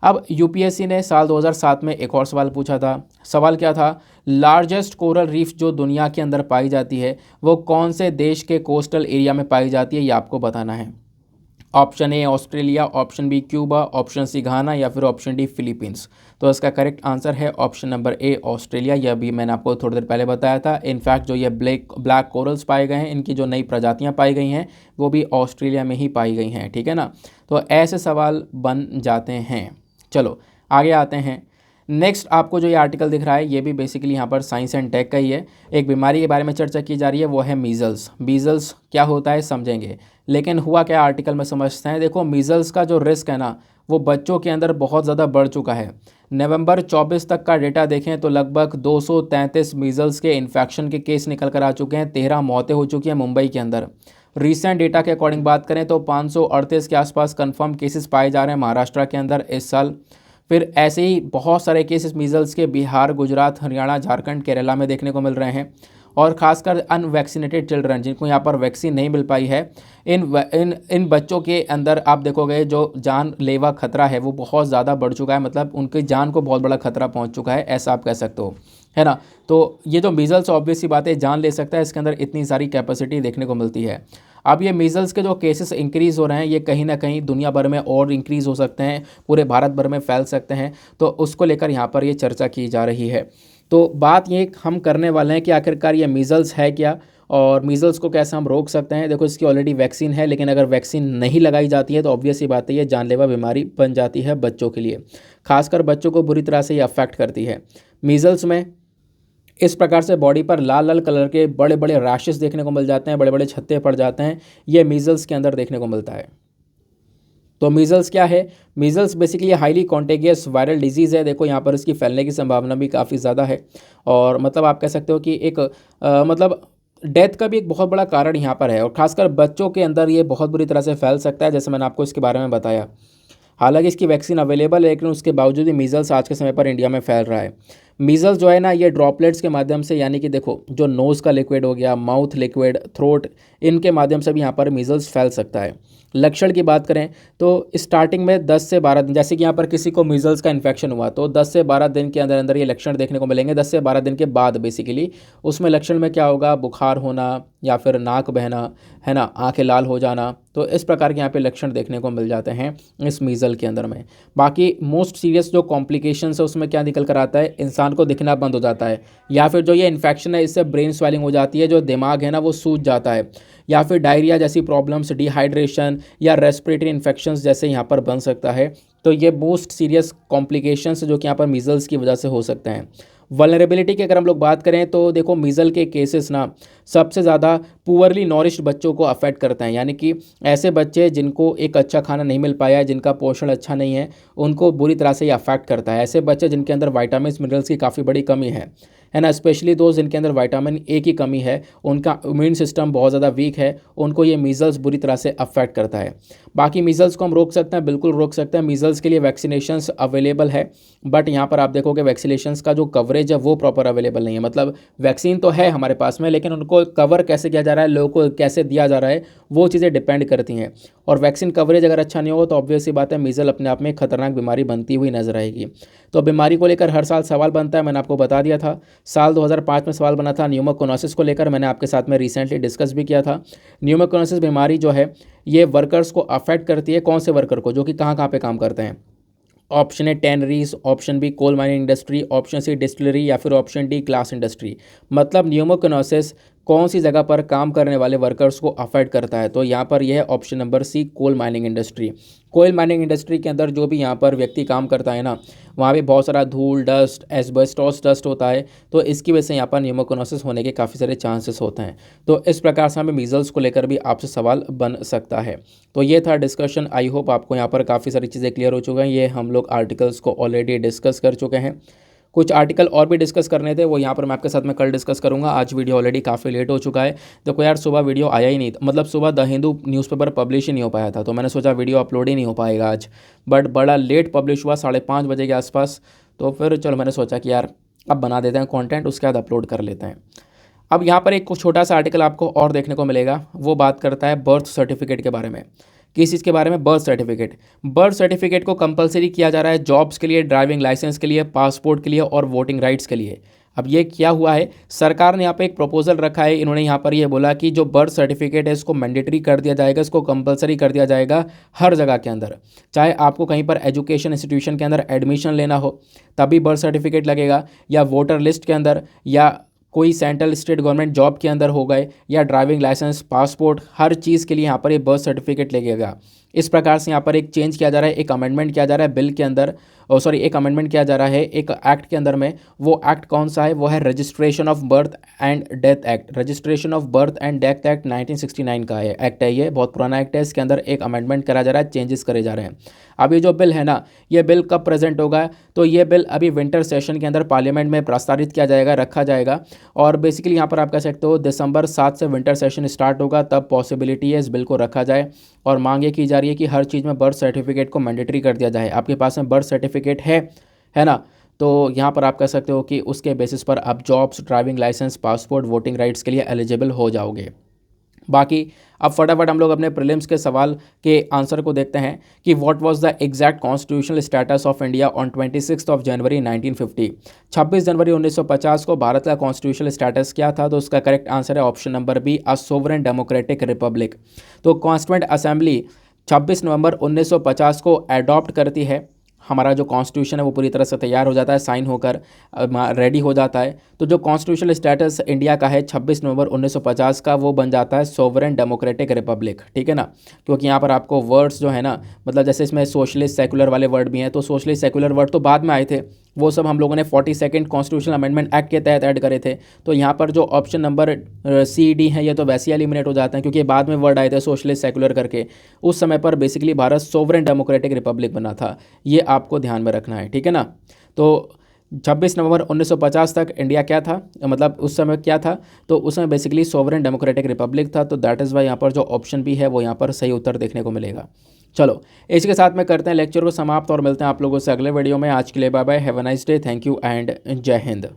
अब यूपीएससी ने साल 2007 में एक और सवाल पूछा था। सवाल क्या था, लार्जेस्ट कोरल रीफ जो दुनिया के अंदर पाई जाती है वो कौन से देश के कोस्टल एरिया में पाई जाती है, ये आपको बताना है। Option A Australia, option B Cuba, option C Ghana या फिर ऑप्शन डी फिलीपींस। तो इसका करेक्ट आंसर है ऑप्शन नंबर ए ऑस्ट्रेलिया। यह भी मैंने आपको थोड़ी देर पहले बताया था। इनफैक्ट जो ये ब्लैक कोरल्स पाए गए हैं, इनकी जो नई प्रजातियां पाई गई हैं वो भी ऑस्ट्रेलिया में ही पाई गई हैं। ठीक है ना, तो ऐसे सवाल बन जाते हैं। चलो आगे आते हैं। नेक्स्ट आपको जो ये आर्टिकल दिख रहा है ये भी बेसिकली यहाँ पर साइंस एंड टेक का ही है। एक बीमारी के बारे में चर्चा की जा रही है, वो है मीज़ल्स। मीज़ल्स क्या होता है समझेंगे, लेकिन हुआ क्या आर्टिकल में समझते हैं। देखो मीज़ल्स का जो रिस्क है ना वो बच्चों के अंदर बहुत ज़्यादा बढ़ चुका है। नवंबर 24 तक का डेटा देखें तो लगभग 233 मीज़ल्स के इन्फेक्शन के केस निकल कर आ चुके हैं, 13 मौतें हो चुकी हैं मुंबई के अंदर। रीसेंट डेटा के अकॉर्डिंग बात करें तो 538 के आसपास कंफर्म केसेस पाए जा रहे हैं महाराष्ट्र के अंदर इस साल। फिर ऐसे ही बहुत सारे केसेस मीज़ल्स के बिहार, गुजरात, हरियाणा, झारखंड, केरला में देखने को मिल रहे हैं। और ख़ासकर अनवैक्सीनेटेड चिल्ड्रन जिनको यहाँ पर वैक्सीन नहीं मिल पाई है, इन बच्चों के अंदर आप देखोगे जो जानलेवा खतरा है वो बहुत ज़्यादा बढ़ चुका है। मतलब उनकी जान को बहुत बड़ा खतरा पहुँच चुका है, ऐसा आप कह सकते हो, है ना। तो ये जो मीज़ल्स ऑब्वियस सी बात है जान ले सकता है, इसके अंदर इतनी सारी कैपेसिटी देखने को मिलती है। अब ये मीज़ल्स के जो केसेस इंक्रीज़ हो रहे हैं ये कहीं ना कहीं दुनिया भर में और इंक्रीज़ हो सकते हैं, पूरे भारत भर में फैल सकते हैं। तो उसको लेकर यहाँ पर ये चर्चा की जा रही है। तो बात ये हम करने वाले हैं कि आखिरकार ये मीज़ल्स है क्या और मीज़ल्स को कैसे हम रोक सकते हैं। देखो इसकी ऑलरेडी वैक्सीन है, लेकिन अगर वैक्सीन नहीं लगाई जाती है तो ऑब्वियस सी बात है ये जानलेवा बीमारी बन जाती है बच्चों के लिए। खासकर बच्चों को बुरी तरह से ये अफेक्ट करती है। मीज़ल्स में इस प्रकार से बॉडी पर लाल लाल कलर के बड़े बड़े रैशेस देखने को मिल जाते हैं, बड़े बड़े छत्ते पड़ जाते हैं, ये मीज़ल्स के अंदर देखने को मिलता है। तो मीज़ल्स क्या है? Measles basically highly contagious viral disease है। देखो यहाँ पर इसकी फैलने की संभावना भी काफ़ी ज़्यादा है, और मतलब आप कह सकते हो कि एक मतलब डेथ का भी एक बहुत बड़ा कारण यहाँ पर है, और खासकर बच्चों के अंदर ये बहुत बुरी तरह से फैल सकता है, जैसे मैंने आपको इसके बारे में बताया। हालांकि इसकी वैक्सीन अवेलेबल है, लेकिन उसके बावजूद भी मीज़ल्स आज के समय पर इंडिया में फैल रहा है। मीज़ल्स जो है ना ये ड्रॉपलेट्स के माध्यम से, यानी कि देखो जो नोज़ का लिक्विड हो गया, माउथ लिक्विड, थ्रोट, इनके माध्यम से भी यहाँ पर मीज़ल्स फैल सकता है। लक्षण की बात करें तो स्टार्टिंग में 10 से 12 दिन, जैसे कि यहाँ पर किसी को मीज़ल्स का इन्फेक्शन हुआ तो 10 से 12 दिन के अंदर अंदर ये लक्षण देखने को मिलेंगे। 10 से 12 दिन के बाद बेसिकली उसमें लक्षण में क्या होगा, बुखार होना या फिर नाक बहना, है ना, आंखें लाल हो जाना। तो इस प्रकार के यहाँ पे लक्षण देखने को मिल जाते हैं इस मीज़ल के अंदर में। बाकी मोस्ट सीरियस जो कॉम्प्लिकेशंस है उसमें क्या निकल कर आता है, इंसान को दिखना बंद हो जाता है, या फिर जो ये इन्फेक्शन है इससे ब्रेन स्वेलिंग हो जाती है, जो दिमाग है ना वो सूज जाता है, या फिर डायरिया जैसी प्रॉब्लम्स, डिहाइड्रेशन या रेस्पिरेटरी इन्फेक्शंस जैसे यहाँ पर बन सकता है। तो ये मोस्ट सीरियस कॉम्प्लिकेशंस जो कि यहाँ पर मीज़ल्स की वजह से हो सकते हैं। वल्नरेबिलिटी की अगर हम लोग बात करें तो देखो मीज़ल के केसेस ना सबसे ज़्यादा पुअरली नॉरिश्ड बच्चों को अफेक्ट करते हैं, यानी कि ऐसे बच्चे जिनको एक अच्छा खाना नहीं मिल पाया है, जिनका पोषण अच्छा नहीं है, उनको बुरी तरह से ये अफेक्ट करता है। ऐसे बच्चे जिनके अंदर विटामिन मिनरल्स की काफ़ी बड़ी कमी है ना, स्पेशली दोस्त जिनके अंदर विटामिन ए की कमी है, उनका इम्यून सिस्टम बहुत ज़्यादा वीक है, उनको ये मीज़ल्स बुरी तरह से अफेक्ट करता है। बाकी मीज़ल्स को हम रोक सकते हैं, बिल्कुल रोक सकते हैं। मीज़ल्स के लिए वैक्सीनेशंस अवेलेबल है, बट यहाँ पर आप देखोगे वैक्सीनेशंस का जो कवरेज है वो प्रॉपर अवेलेबल नहीं है। मतलब वैक्सीन तो है हमारे पास में, लेकिन उनको कवर कैसे किया जा रहा है, लोगों को कैसे दिया जा रहा है, वो चीज़ें डिपेंड करती हैं। और वैक्सीन कवरेज अगर अच्छा नहीं होगा तो ऑब्वियस सी बात है मीज़ल अपने आप में एक खतरनाक बीमारी बनती हुई नजर आएगी। तो बीमारी को लेकर हर साल सवाल बनता है, मैंने आपको बता दिया था। साल 2005 में सवाल बना था न्यूमोकोनोसिस को लेकर, मैंने आपके साथ में रिसेंटली डिस्कस भी किया था। न्यूमोकोनोसिस बीमारी जो है ये वर्कर्स को अफेक्ट करती है। कौन से वर्कर को? जो कि कहाँ कहाँ पे काम करते हैं। Option A tanneries, option B coal mining industry, option C distillery, या फिर ऑप्शन डी ग्लास इंडस्ट्री। मतलब न्यूमोकोनोसिस कौन सी जगह पर काम करने वाले वर्कर्स को अफेक्ट करता है? तो यहाँ पर यह है option number C, coal mining industry. Coal mining industry के अंदर जो भी यहाँ पर व्यक्ति काम करता है ना, वहाँ पे बहुत सारा धूल, डस्ट, एस्बेस्टॉस डस्ट होता है, तो इसकी वजह से यहाँ पर न्यूमोकोनोसिस होने के काफ़ी सारे चांसेस होते हैं। तो इस प्रकार से हमें मीज़ल्स को लेकर भी आपसे सवाल बन सकता है। तो ये था डिस्कशन। आई होप आपको यहाँ पर काफ़ी सारी चीज़ें क्लियर हो चुकी हैं। ये हम लोग आर्टिकल्स को ऑलरेडी डिस्कस कर चुके हैं। कुछ आर्टिकल और भी डिस्कस करने थे, वो यहाँ पर मैं आपके साथ में कल डिस्कस करूँगा। आज वीडियो ऑलरेडी काफ़ी लेट हो चुका है। देखो यार, सुबह वीडियो आया ही नहीं था, मतलब सुबह द हिंदू न्यूज़पेपर पब्लिश ही नहीं हो पाया था, तो मैंने सोचा वीडियो अपलोड ही नहीं हो पाएगा आज, बट बड़ा लेट पब्लिश हुआ, 5:30 बजे के आसपास। तो फिर चलो मैंने सोचा कि यार अब बना देते हैं कंटेंट, उसके बाद अपलोड कर लेते हैं। अब यहाँ पर एक छोटा सा आर्टिकल आपको और देखने को मिलेगा, वो बात करता है बर्थ सर्टिफिकेट के बारे में। किस चीज़ के बारे में? Birth certificate. बर्थ सर्टिफिकेट को कंपलसरी किया जा रहा है जॉब्स के लिए, ड्राइविंग लाइसेंस के लिए, पासपोर्ट के लिए और वोटिंग राइट्स के लिए। अब ये क्या हुआ है, सरकार ने यहाँ पे एक प्रपोजल रखा है। इन्होंने यहाँ पर ये बोला कि जो बर्थ सर्टिफिकेट है इसको मैंडेटरी कर दिया जाएगा, इसको कंपलसरी कर दिया जाएगा हर जगह के अंदर। चाहे आपको कहीं पर एजुकेशन इंस्टीट्यूशन के अंदर एडमिशन लेना हो तभी बर्थ सर्टिफिकेट लगेगा, या वोटर लिस्ट के अंदर, या कोई सेंट्रल स्टेट गवर्नमेंट जॉब के अंदर हो गए, या ड्राइविंग लाइसेंस, पासपोर्ट, हर चीज़ के लिए यहाँ पर ये बर्थ सर्टिफिकेट लगेगा। इस प्रकार से यहाँ पर एक चेंज किया जा रहा है, एक अमेंडमेंट किया जा रहा है बिल के अंदर, एक अमेंडमेंट किया जा रहा है एक एक्ट के अंदर में। वो एक्ट कौन सा है? वो है registration of birth and death act. Registration of birth and death act 1969 का है एक्ट है, ये बहुत पुराना एक्ट है। इसके अंदर एक अमेंडमेंट करा जा रहा है, चेंजेस करे जा रहे हैं। अब ये जो बिल है ना, ये बिल कब प्रेजेंट होगा? तो ये बिल अभी विंटर सेशन के अंदर पार्लियामेंट में प्रस्तावित किया जाएगा, रखा जाएगा। और बेसिकली यहाँ पर आप कह सकते हो दिसंबर 7 से विंटर सेशन स्टार्ट होगा, तब पॉसिबिलिटी है इस बिल को रखा जाए। और मांग ये की जा रही है कि हर चीज़ में बर्थ सर्टिफिकेट को मैंडेटरी कर दिया जाए। आपके पास में बर्थ सर्टिफिकेट है ना, तो यहाँ पर आप कह सकते हो कि उसके बेसिस पर आप jobs, driving licence, passport, voting rights के लिए एलिजिबल हो जाओगे। बाकी अब फटाफट हम लोग अपने प्रीलिम्स के सवाल के आंसर को देखते हैं कि what was the exact constitutional status of India on 26 जनवरी 1950। 26 जनवरी 1950 को भारत का कॉन्स्टिट्यूशनल स्टेटस क्या था? तो उसका करेक्ट आंसर है option number B, a sovereign democratic republic. तो कॉन्स्टिट्यूएंट असेंबली 26 नवंबर 1950 को एडॉप्ट करती है। हमारा जो कॉन्स्टिट्यूशन है वो पूरी तरह से तैयार हो जाता है, साइन होकर रेडी हो जाता है। तो जो कॉन्स्टिट्यूशनल स्टेटस इंडिया का है 26 नवंबर 1950 का, वो बन जाता है सोवरेन डेमोक्रेटिक रिपब्लिक, ठीक है ना। क्योंकि यहाँ पर आपको वर्ड्स जो है ना, मतलब जैसे इसमें सोशलिस्ट सेकुलर वाले वर्ड भी हैं, तो सोशलिस्ट सेकुलर वर्ड तो बाद में आए थे, वो सब हम लोगों ने 42nd कॉन्स्टिट्यूशनल अमेंडमेंट एक्ट के तहत ऐड करे थे। तो यहाँ पर जो ऑप्शन नंबर सी डी है ये तो वैसे ही एलिमिनेट हो जाते हैं, क्योंकि बाद में वर्ड आए थे सोशलिस्ट सेकुलर करके। उस समय पर basically Bharat sovereign democratic Republic बना था, ये आपको ध्यान में रखना है, ठीक है ना। तो 26 नवंबर 1950 तक इंडिया क्या था, मतलब उस समय क्या था? तो उस समय बेसिकली सोवरेन डेमोक्रेटिक रिपब्लिक था। तो दैट इज़ वाई यहाँ पर जो ऑप्शन भी है वो यहाँ पर सही उत्तर देखने को मिलेगा। चलो इसके साथ में करते हैं लेक्चर को समाप्त और मिलते हैं आप लोगों से अगले वीडियो में। आज के लिए bye bye, have a nice day, thank you and जय हिंद।